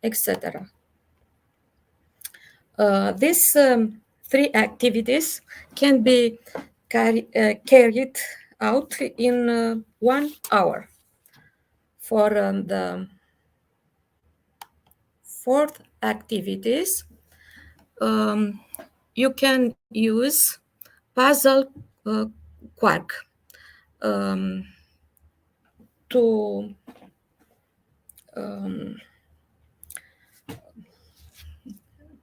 etc. These three activities can be carried out in 1 hour. For the fourth activities, you can use puzzle Quark to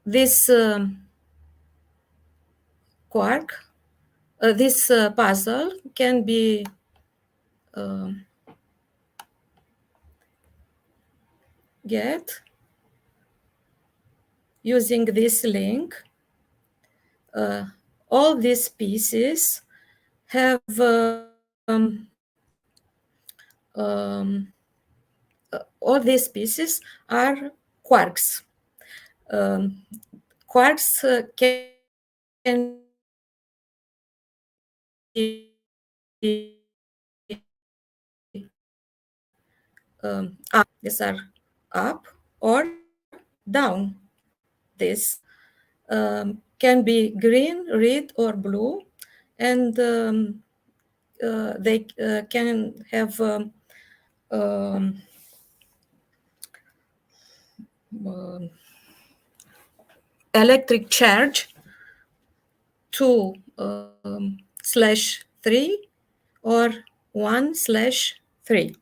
this Quark, this puzzle can be get using this link. All these pieces have all these pieces are quarks. Quarks can be up. These are up or down. This can be green, red, or blue, and they can have electric charge 2/3 or 1/3.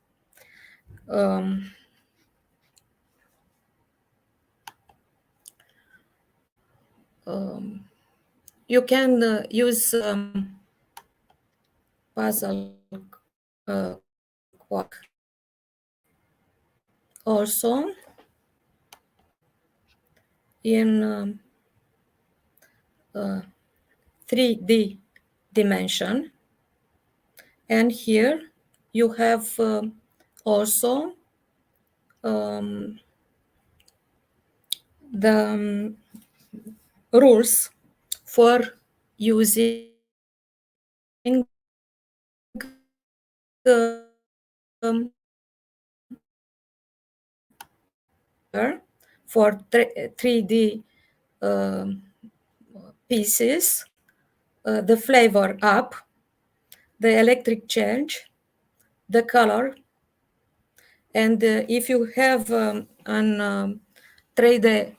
You can use puzzle Quark also in 3D dimension, and here you have also the rules for using for 3D pieces, the flavor up, the electric charge, the color, and if you have an 3D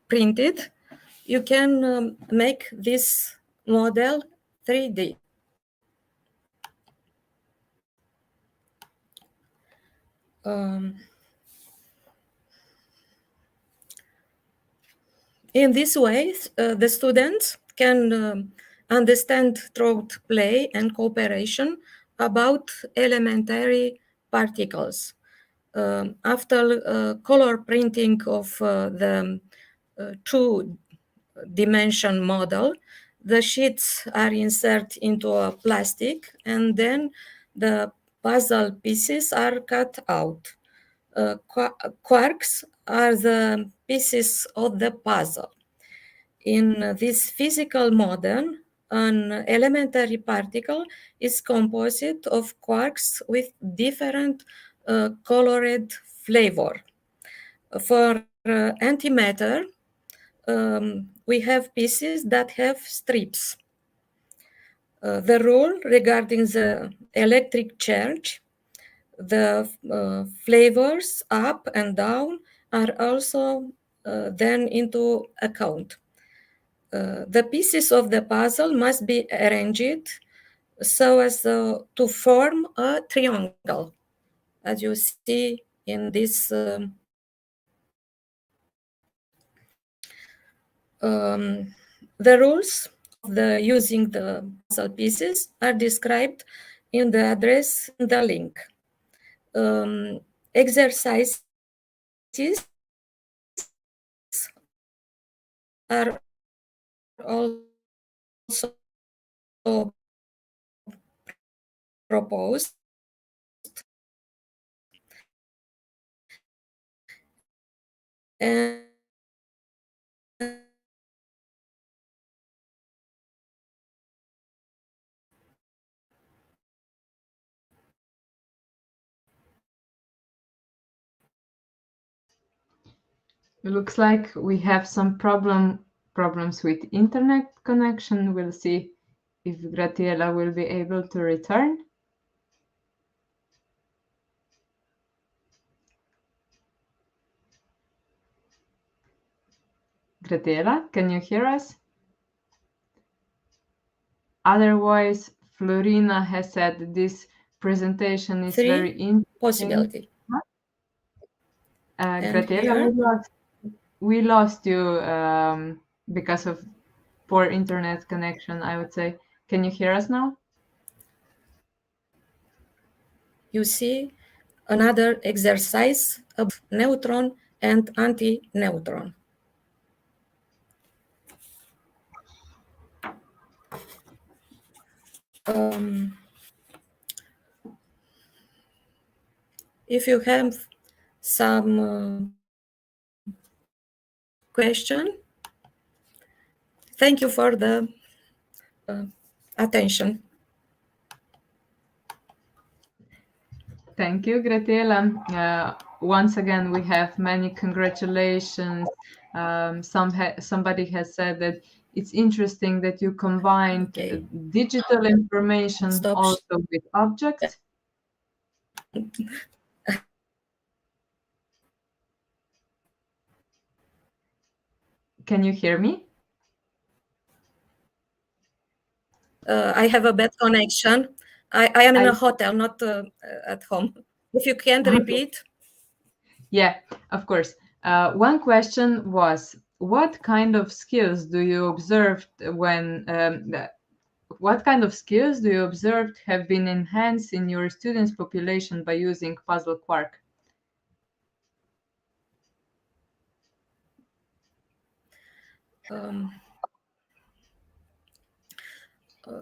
printed, you can make this model 3D. In this way, the students can understand through play and cooperation about elementary particles. After color printing of the two-dimension model, the sheets are inserted into a plastic, and then the puzzle pieces are cut out. Quarks are the pieces of the puzzle. In this physical model, an elementary particle is composed of quarks with different colored flavor. For antimatter, we have pieces that have strips. The rule regarding the electric charge, the flavors up and down are also then into account. The pieces of the puzzle must be arranged so as to form a triangle, as you see in this the rules of the using the puzzle pieces are described in the address in the link. Exercises are also proposed and It looks like we have some problems with internet connection. We'll see if Gratiela will be able to return. Gratiela, can you hear us? Otherwise, Florina has said that this presentation is very interesting. Possibility. Gratiela, we lost you because of poor internet connection, I would say. Can you hear us now? You see another exercise of neutron and anti-neutron. If you have some question, thank you for the attention. Thank you, Gratiela. Once again, we have many congratulations. Somebody has said that it's interesting that you combined digital information also with objects. Can you hear me? I have a bad connection. I am in a hotel, not at home. If you can repeat. Yeah, of course. One question was, what kind of skills do you observe when what kind of skills do you observe have been enhanced in your students' population by using Puzzle Quark?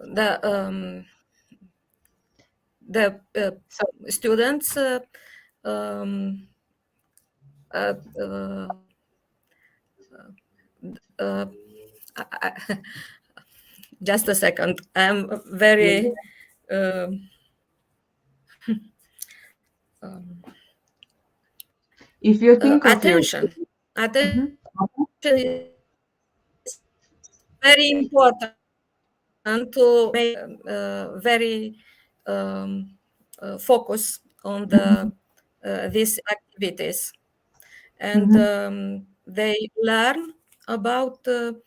The students just a second. I'm very if you think attention. Attention is very important to make very focus on the these activities, and they learn about the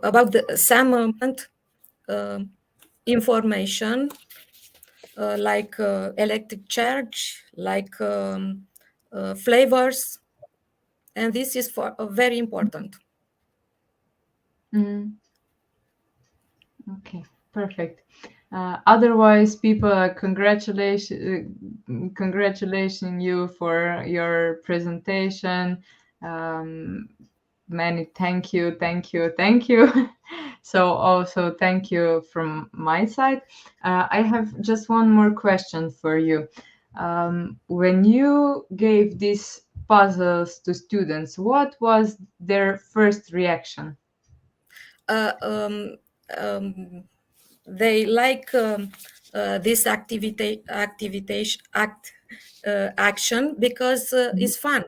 about the SAMR information like electric charge, like flavors, and this is for very important. Okay, perfect. Otherwise, people are congratulating you for your presentation. Many thank you. So also thank you from my side. I have just one more question for you. When you gave these puzzles to students, what was their first reaction? they like this action because it's fun.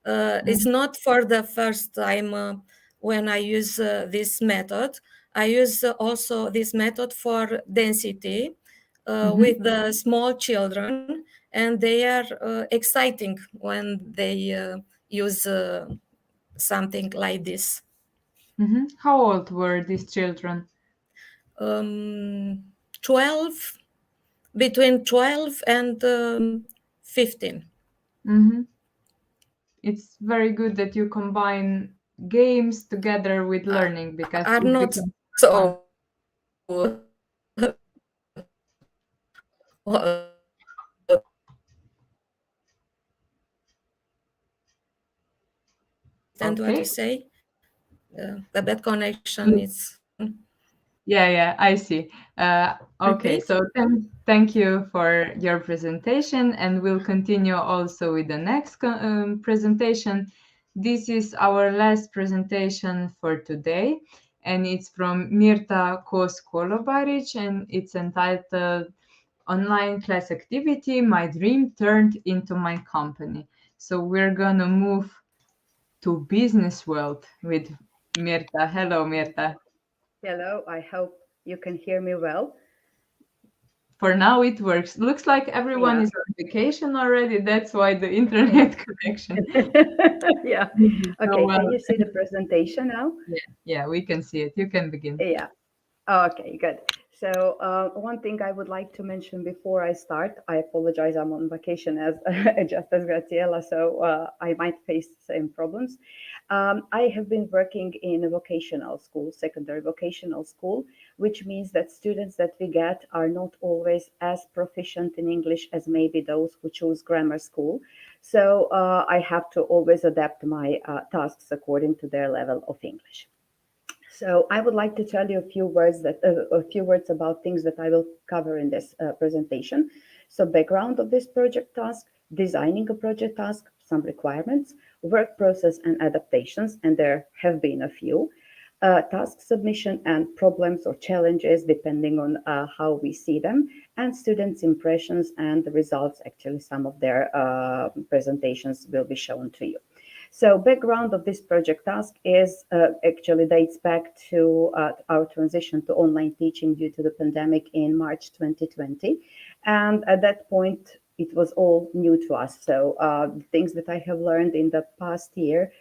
It's not for the first time when I use this method. I use also this method for density with the small children, and they are exciting when they use something like this. How old were these children? 12, between 12 and 15. It's very good that you combine games together with learning because Are it not becomes so understand what you say. The bad connection is. Yeah, I see. Okay, Repeat. so thank you for your presentation, and we'll continue also with the next presentation. This is our last presentation for today, and it's from Mirta Kos Kolobarić, and it's entitled Online Class Activity, My Dream Turned into My Company. So we're gonna move to business world with Mirta. Hello, Mirta. Hello, I hope you can hear me well. For now, it works. Looks like everyone is on vacation already. That's why the internet connection. Yeah. So, Okay, can you see the presentation now? yeah, we can see it. You can begin. Yeah. Okay, good. So one thing I would like to mention before I start, I apologize, I'm on vacation as just as Gratiela, so I might face the same problems. I have been working in a vocational school, secondary vocational school, which means that students that we get are not always as proficient in English as maybe those who choose grammar school. So I have to always adapt my tasks according to their level of English. So I would like to tell you a few words about things that I will cover in this presentation. So background of this project task, designing a project task, some requirements, work process and adaptations, and there have been a few, task submission and problems or challenges depending on how we see them, and students' impressions and the results. Actually, some of their presentations will be shown to you. So background of this project task is actually dates back to our transition to online teaching due to the pandemic in March 2020. And at that point, it was all new to us. So the things that I have learned in the past year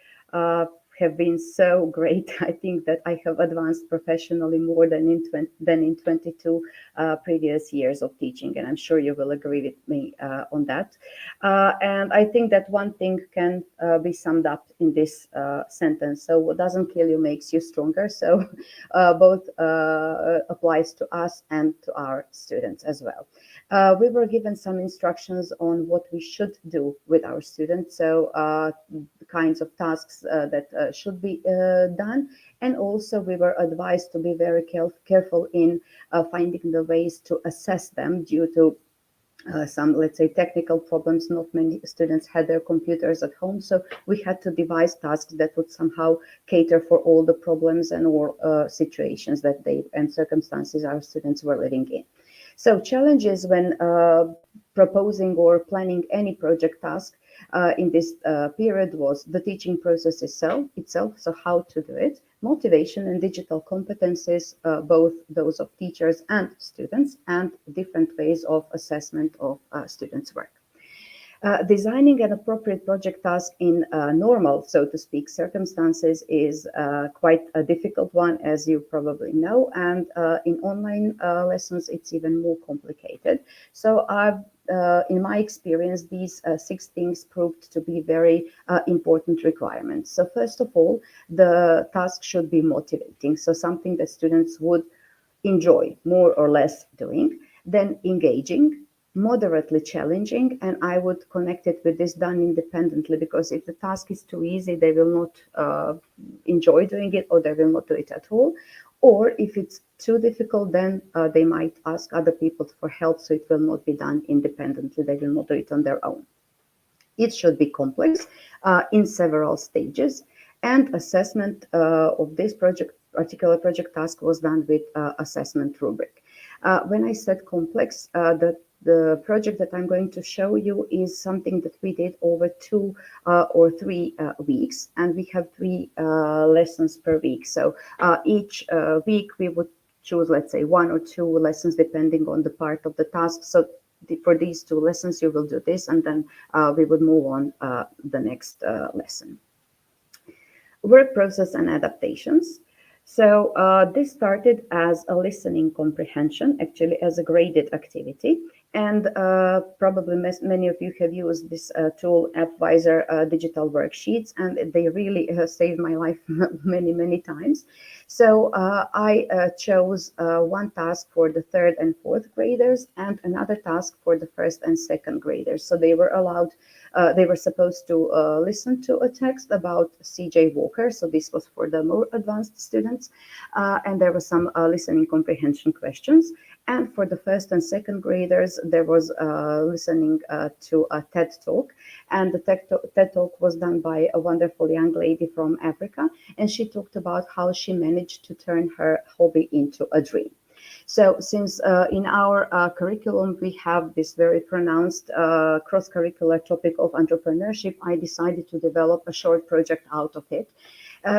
have been so great. I think that I have advanced professionally more than in 22 previous years of teaching, and I'm sure you will agree with me on that. And I think that one thing can be summed up in this sentence. So what doesn't kill you makes you stronger. So both applies to us and to our students as well. We were given some instructions on what we should do with our students. So the kinds of tasks that should be done. And also we were advised to be very careful in finding the ways to assess them due to some, let's say, technical problems. Not many students had their computers at home, so we had to devise tasks that would somehow cater for all the problems and all situations that and circumstances our students were living in. So challenges when proposing or planning any project task in this period was the teaching process itself, so how to do it, motivation and digital competencies, both those of teachers and students, and different ways of assessment of students' work. Designing an appropriate project task in normal, so to speak, circumstances is quite a difficult one, as you probably know, and in online lessons, it's even more complicated. So in my experience, these 6 things proved to be very important requirements. So first of all, the task should be motivating, so something that students would enjoy more or less doing, then engaging, moderately challenging, and I would connect it with this done independently, because if the task is too easy, they will not enjoy doing it, or they will not do it at all. Or if it's too difficult, then they might ask other people for help, so it will not be done independently. They will not do it on their own. It should be complex in several stages, and assessment of this particular project task was done with assessment rubric. When I said complex, the project that I'm going to show you is something that we did over 2 or 3 weeks, and we have 3 lessons per week. So each week we would choose, let's say, 1 or 2 lessons depending on the part of the task. So for these 2 lessons, you will do this, and then we would move on the next lesson. Work process and adaptations. So this started as a listening comprehension, actually as a graded activity. And probably many of you have used this tool, AppVisor digital worksheets, and they really saved my life many times. So I chose one task for the 3rd and 4th graders and another task for the 1st and 2nd graders. So they were allowed, they were supposed to listen to a text about C.J. Walker. So this was for the more advanced students. And there were some listening comprehension questions. And for the 1st and 2nd graders, there was listening to a TED Talk. And the TED Talk was done by a wonderful young lady from Africa. And she talked about how she managed to turn her hobby into a dream. So since in our curriculum, we have this very pronounced cross-curricular topic of entrepreneurship, I decided to develop a short project out of it.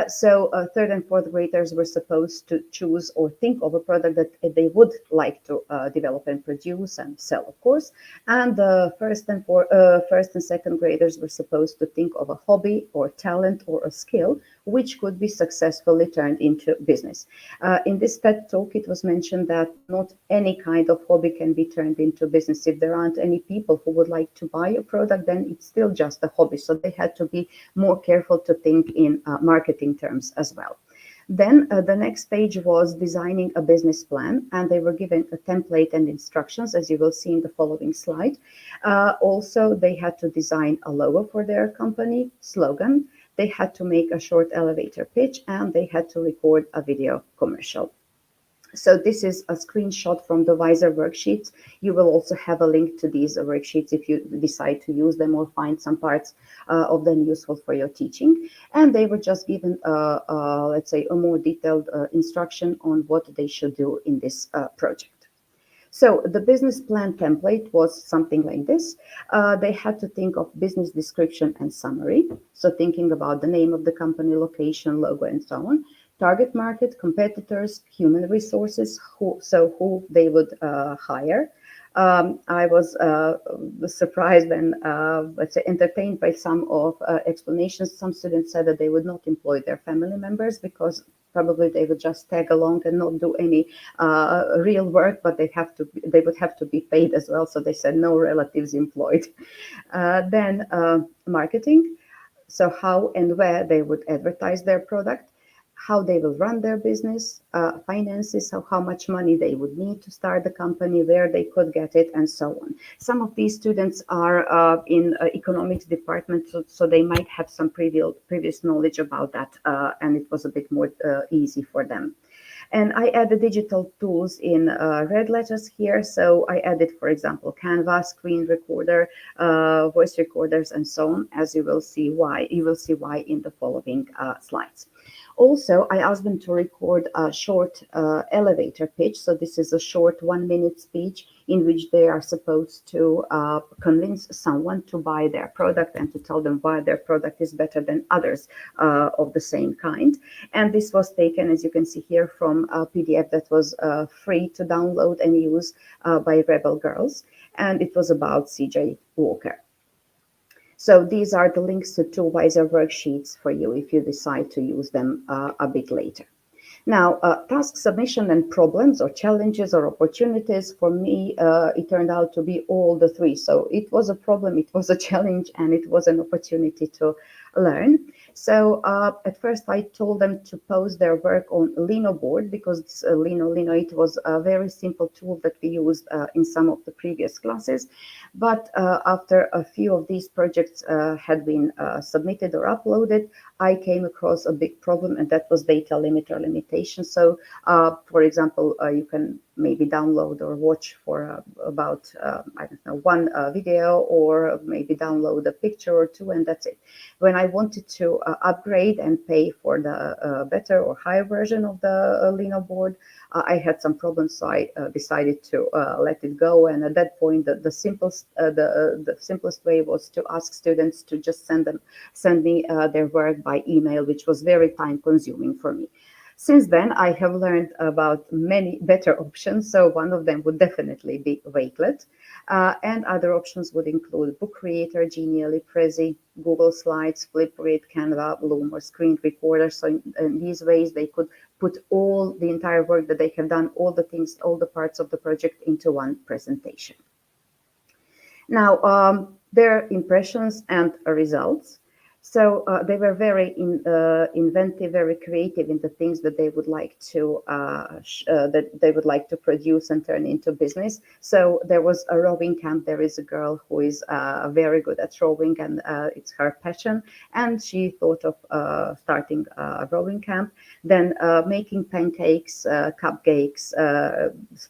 So 3rd and 4th graders were supposed to choose or think of a product that they would like to develop and produce and sell, of course. And the 1st and 2nd graders were supposed to think of a hobby or talent or a skill which could be successfully turned into business. In this TED Talk, it was mentioned that not any kind of hobby can be turned into business. If there aren't any people who would like to buy a product, then it's still just a hobby. So they had to be more careful to think in marketing terms as well. Then the next stage was designing a business plan, and they were given a template and instructions, as you will see in the following slide. Also, they had to design a logo for their company, slogan. They had to make a short elevator pitch, and they had to record a video commercial. So this is a screenshot from the Visor worksheets. You will also have a link to these worksheets if you decide to use them or find some parts of them useful for your teaching. And they were just given, let's say, a more detailed instruction on what they should do in this project. So the business plan template was something like this. They had to think of business description and summary. So thinking about the name of the company, location, logo, and so on. Target market, competitors, human resources, who they would hire. I was surprised and, let's say, entertained by some of explanations. Some students said that they would not employ their family members because probably they would just tag along and not do any real work, but they would have to be paid as well. So they said no relatives employed. Then marketing, so how and where they would advertise their product, how they will run their business, finances, so how much money they would need to start the company, where they could get it, and so on. Some of these students are in economics department, so they might have some previous knowledge about that, and it was a bit more easy for them. And I added digital tools in red letters here. So I added, for example, Canva, screen recorder, voice recorders, and so on, as you will see why. You will see why in the following slides. Also, I asked them to record a short elevator pitch. So this is a short 1-minute speech in which they are supposed to convince someone to buy their product and to tell them why their product is better than others of the same kind. And this was taken, as you can see here, from a PDF that was free to download and use by Rebel Girls. And it was about C.J. Walker. So these are the links to 2 Visor worksheets for you if you decide to use them a bit later. Now, task submission and problems or challenges or opportunities, for me, it turned out to be all the 3. So it was a problem, it was a challenge, and it was an opportunity to learn. So at first I told them to post their work on Lino board because Lino, it was a very simple tool that we used in some of the previous classes. But after a few of these projects had been submitted or uploaded, I came across a big problem, and that was data limit or limitation. So, for example, you can maybe download or watch for about, I don't know, 1 video, or maybe download a picture or 2, and that's it. When I wanted to upgrade and pay for the better or higher version of the Lino board, I had some problems, so I decided to let it go. And at that point, the simplest way was to ask students to just send me their work by email, which was very time consuming for me. Since then, I have learned about many better options. So one of them would definitely be Wakelet. And other options would include Book Creator, Genially, Prezi, Google Slides, Flipgrid, Canva, Loom, or Screen Recorder. So in these ways, they could put all the entire work that they have done, all the things, all the parts of the project into one presentation. Now, their impressions and results. So they were very inventive, very creative in the things that they would like to produce and turn into business. So there was a rowing camp. There is a girl who is very good at rowing, and it's her passion. And she thought of starting a rowing camp, then making pancakes, cupcakes,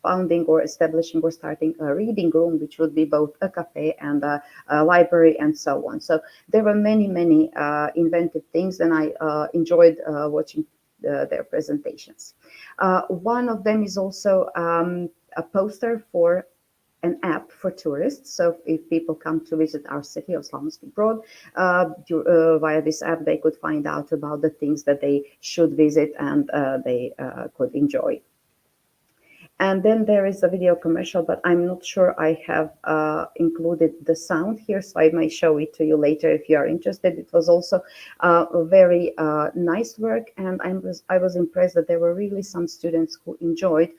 founding or establishing or starting a reading room, which would be both a cafe and a library, and so on. So there were many inventive things, and I enjoyed watching their presentations. One of them is also a poster for an app for tourists. So if people come to visit our city of Slavonski Brod, via this app, they could find out about the things that they should visit and they could enjoy. And then there is a video commercial, but I'm not sure I have included the sound here, so I may show it to you later if you are interested. It was also a very nice work, and I was impressed that there were really some students who enjoyed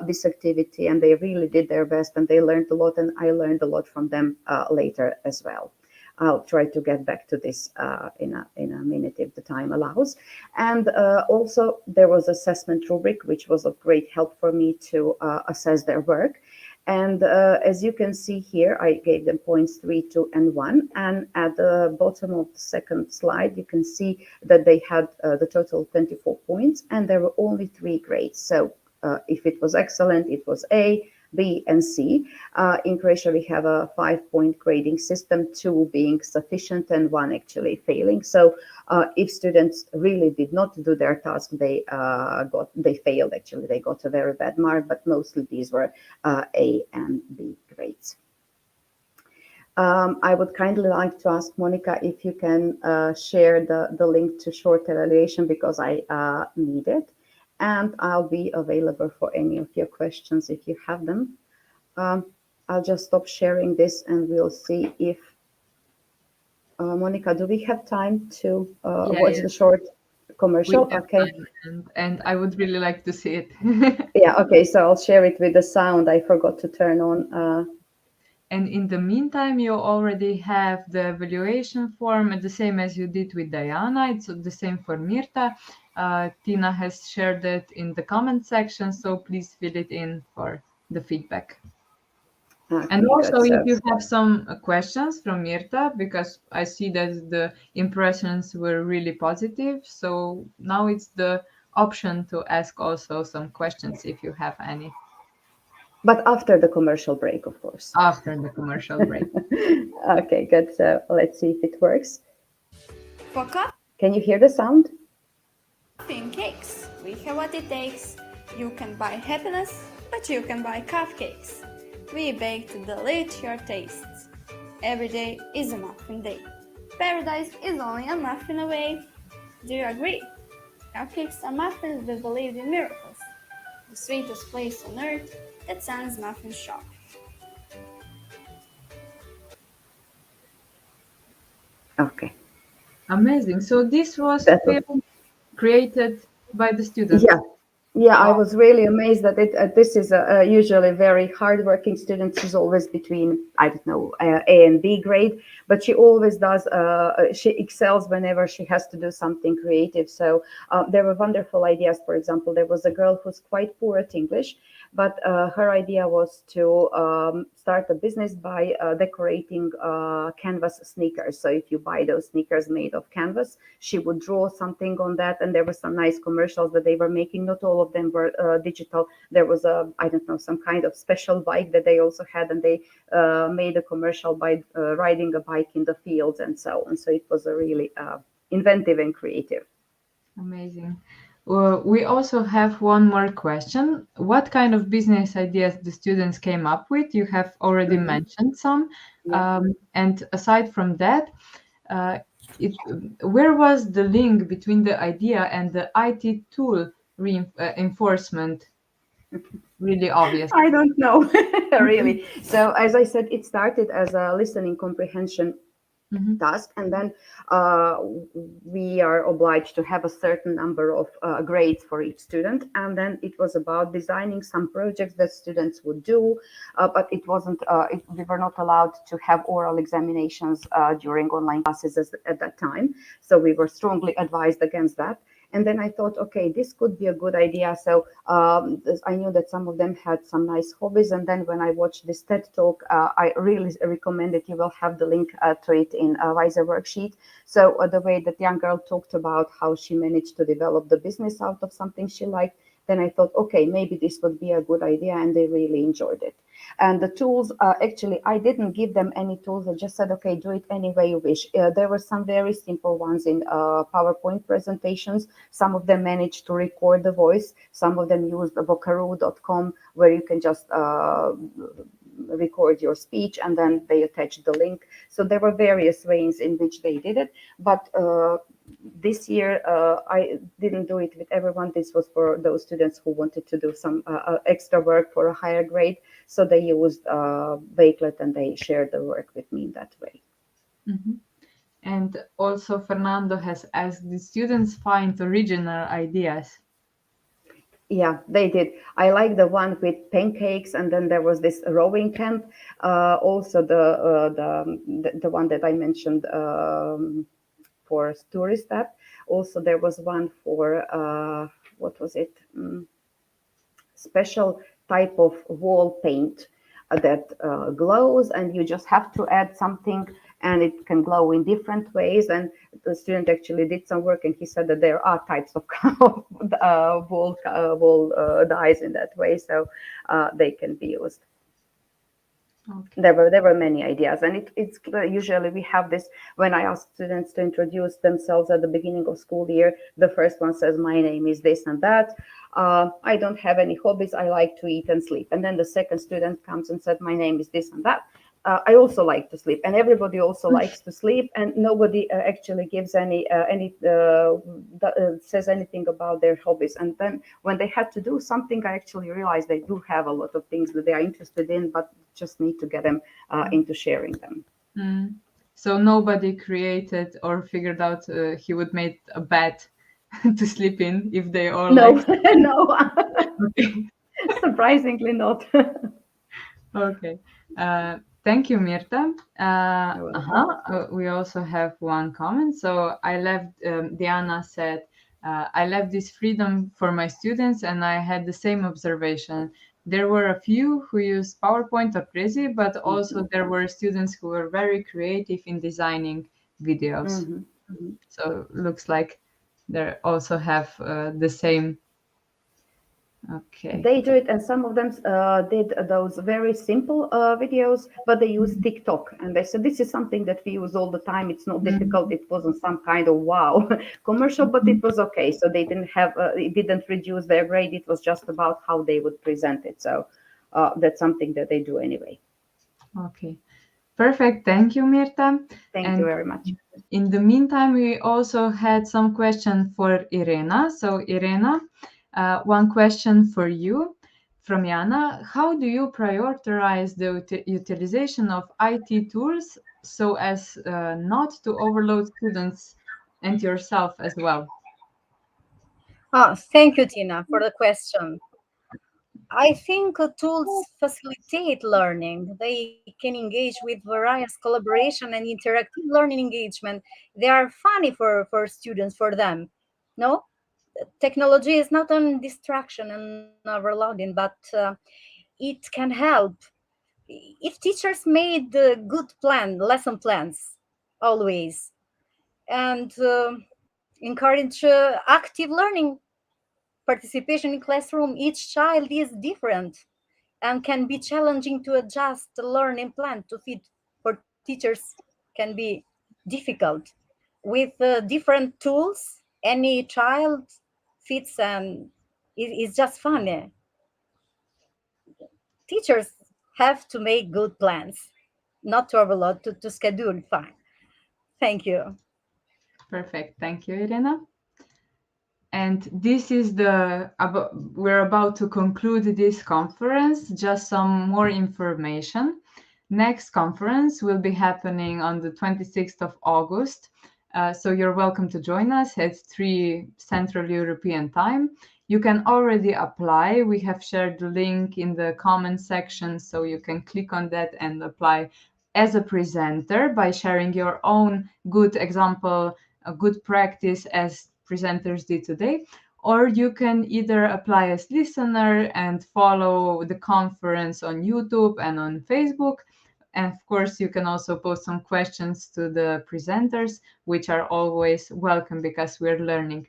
this activity, and they really did their best, and they learned a lot, and I learned a lot from them later as well. I'll try to get back to this in a minute if the time allows. And also there was assessment rubric, which was of great help for me to assess their work. And as you can see here, I gave them points 3, 2, and 1. And at the bottom of the second slide, you can see that they had the total 24 points, and there were only 3 grades. So if it was excellent, it was A, B, and C. In Croatia, we have a 5-point grading system, 2 being sufficient and 1 actually failing. So if students really did not do their task, they failed. Actually, they got a very bad mark, but mostly these were A and B grades. I would kindly like to ask Monica if you can share the link to short evaluation, because I need it. And I'll be available for any of your questions if you have them. I'll just stop sharing this and we'll see if, Monica, do we have time to watch the short commercial? Okay. And I would really like to see it. Yeah, okay, so I'll share it with the sound. I forgot to turn on. And in the meantime, you already have the evaluation form, the same as you did with Dajana. It's the same for Mirta. Tina has shared it in the comment section, so please fill it in for the feedback. Okay, and also, if you have some questions from Mirta, because I see that the impressions were really positive, so now it's the option to ask also some questions if you have any. But after the commercial break, of course. After the commercial break. Okay, good. So let's see if it works. For coffee, can you hear the sound? and cakes, we have what it takes. You can buy happiness, but you can buy cupcakes. We bake to dilute your tastes. Every day is a muffin day. Paradise is only a muffin away. Do you agree? Cupcakes are muffins that believe in miracles. The sweetest place on earth, that Sun's Muffin Shop. Okay. Amazing. So this was created by the students. Yeah, I was really amazed that this is usually very hardworking student. She's always between, I don't know, A and B grade, but she always does, she excels whenever she has to do something creative. So there were wonderful ideas. For example, there was a girl who's quite poor at English, but her idea was to start a business by decorating canvas sneakers. So if you buy those sneakers made of canvas, she would draw something on that. And there were some nice commercials that they were making. Not all of them were digital. There was I don't know, some kind of special bike that they also had, and they made a commercial by riding a bike in the fields and so on. So it was a really inventive and creative. Amazing. We also have one more question. What kind of business ideas the students came up with? You have already mentioned some. Yeah. And aside from that, uh, where was the link between the idea and the IT tool enforcement? Really obvious. I don't know, really. So as I said, it started as a listening comprehension task, and then we are obliged to have a certain number of grades for each student, and then it was about designing some projects that students would do, but it wasn't we were not allowed to have oral examinations during online classes at that time, so we were strongly advised against that. And then I thought, okay, this could be a good idea. So I knew that some of them had some nice hobbies. And then when I watched this TED talk, I really recommend it. You will have the link to it in a Wiser worksheet. So the way that young girl talked about how she managed to develop the business out of something she liked, then I thought, okay, maybe this would be a good idea. And they really enjoyed it. And the tools, actually, I didn't give them any tools. I just said, okay, do it any way you wish. There were some very simple ones in PowerPoint presentations. Some of them managed to record the voice. Some of them used vocaroo.com, where you can just record your speech, and then they attach the link. So there were various ways in which they did it. But this year, I didn't do it with everyone. This was for those students who wanted to do some extra work for a higher grade. So they used Wakelet, and they shared the work with me in that way. And also Fernando has asked, the students find original ideas? Yeah, they did. I like the one with pancakes, and then there was this rowing camp. Also the one that I mentioned for tourist app. Also there was one for what was it? Special type of wall paint that glows, and you just have to add something, and it can glow in different ways. And the student actually did some work, and he said that there are types of wall dyes in that way, so they can be used. Okay. There were many ideas, and it's usually we have this when I ask students to introduce themselves at the beginning of school year. The first one says, my name is this and that. I don't have any hobbies. I like to eat and sleep. And then the second student comes and said, my name is this and that. I also like to sleep, and everybody also likes to sleep, and nobody actually gives any says anything about their hobbies. And then when they had to do something, I actually realized they do have a lot of things that they are interested in, but just need to get them into sharing them. So nobody created or figured out he would make a bed to sleep in if they all no. Okay. Surprisingly not. Okay. Thank you, Mirta. We also have one comment. So I left, Diana said, I left this freedom for my students, and I had the same observation. There were a few who used PowerPoint or Prezi, but also there were students who were very creative in designing videos. So looks like they also have the same. Okay. They do it, and some of them did those very simple videos, but they use TikTok, and they said this is something that we use all the time. It's not difficult. It wasn't some kind of wow commercial, but it was okay. So they didn't have it didn't reduce their grade. It was just about how they would present it. So that's something that they do anyway. Okay. Perfect. Thank you, Mirta. Thank you very much. In the meantime, we also had some questions for Irena. So Irena, one question for you from Jana. How do you prioritize the utilization of IT tools so as not to overload students and yourself as well? Oh, thank you, Tina, for the question. I think tools facilitate learning. They can engage with various collaboration and interactive learning engagement. They are funny for students, for them. No? Technology is not a distraction and overloading, but it can help. If teachers made good lesson plans, always, and encourage active learning, participation in classroom, each child is different and can be challenging to adjust the learning plan to fit. For teachers can be difficult. With different tools, any child fits and it's just fun. Teachers have to make good plans, not to overload, to schedule fine. Thank you. Perfect. Thank you, Irena. And this is we're about to conclude this conference. Just some more information. Next conference will be happening on the 26th of August. So you're welcome to join us at 3 Central European Time. You can already apply. We have shared the link in the comment section, so you can click on that and apply as a presenter by sharing your own good example, a good practice as presenters did today, or you can either apply as listener and follow the conference on YouTube and on Facebook. And of course, you can also post some questions to the presenters, which are always welcome because we're learning.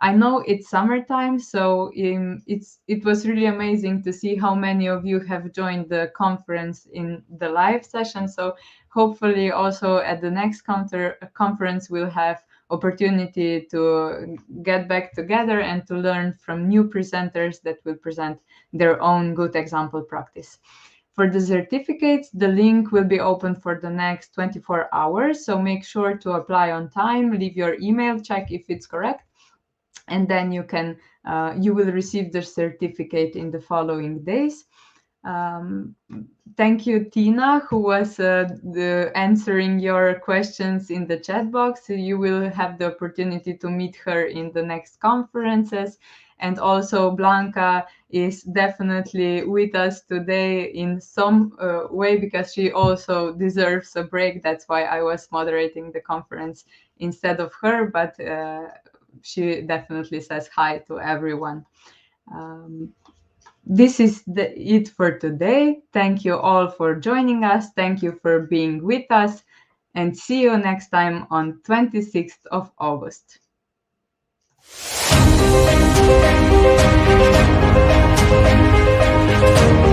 I know it's summertime, so it was really amazing to see how many of you have joined the conference in the live session. So hopefully also at the next conference, we'll have opportunity to get back together and to learn from new presenters that will present their own good example practice. For the certificates, the link will be open for the next 24 hours. So make sure to apply on time, leave your email, check if it's correct, and then you will receive the certificate in the following days. Thank you, Tina, who was answering your questions in the chat box. You will have the opportunity to meet her in the next conferences. And also Blanca is definitely with us today in some way because she also deserves a break. That's why I was moderating the conference instead of her, but she definitely says hi to everyone. This is it for today. Thank you all for joining us. Thank you for being with us, and see you next time on 26th of August. Thank you.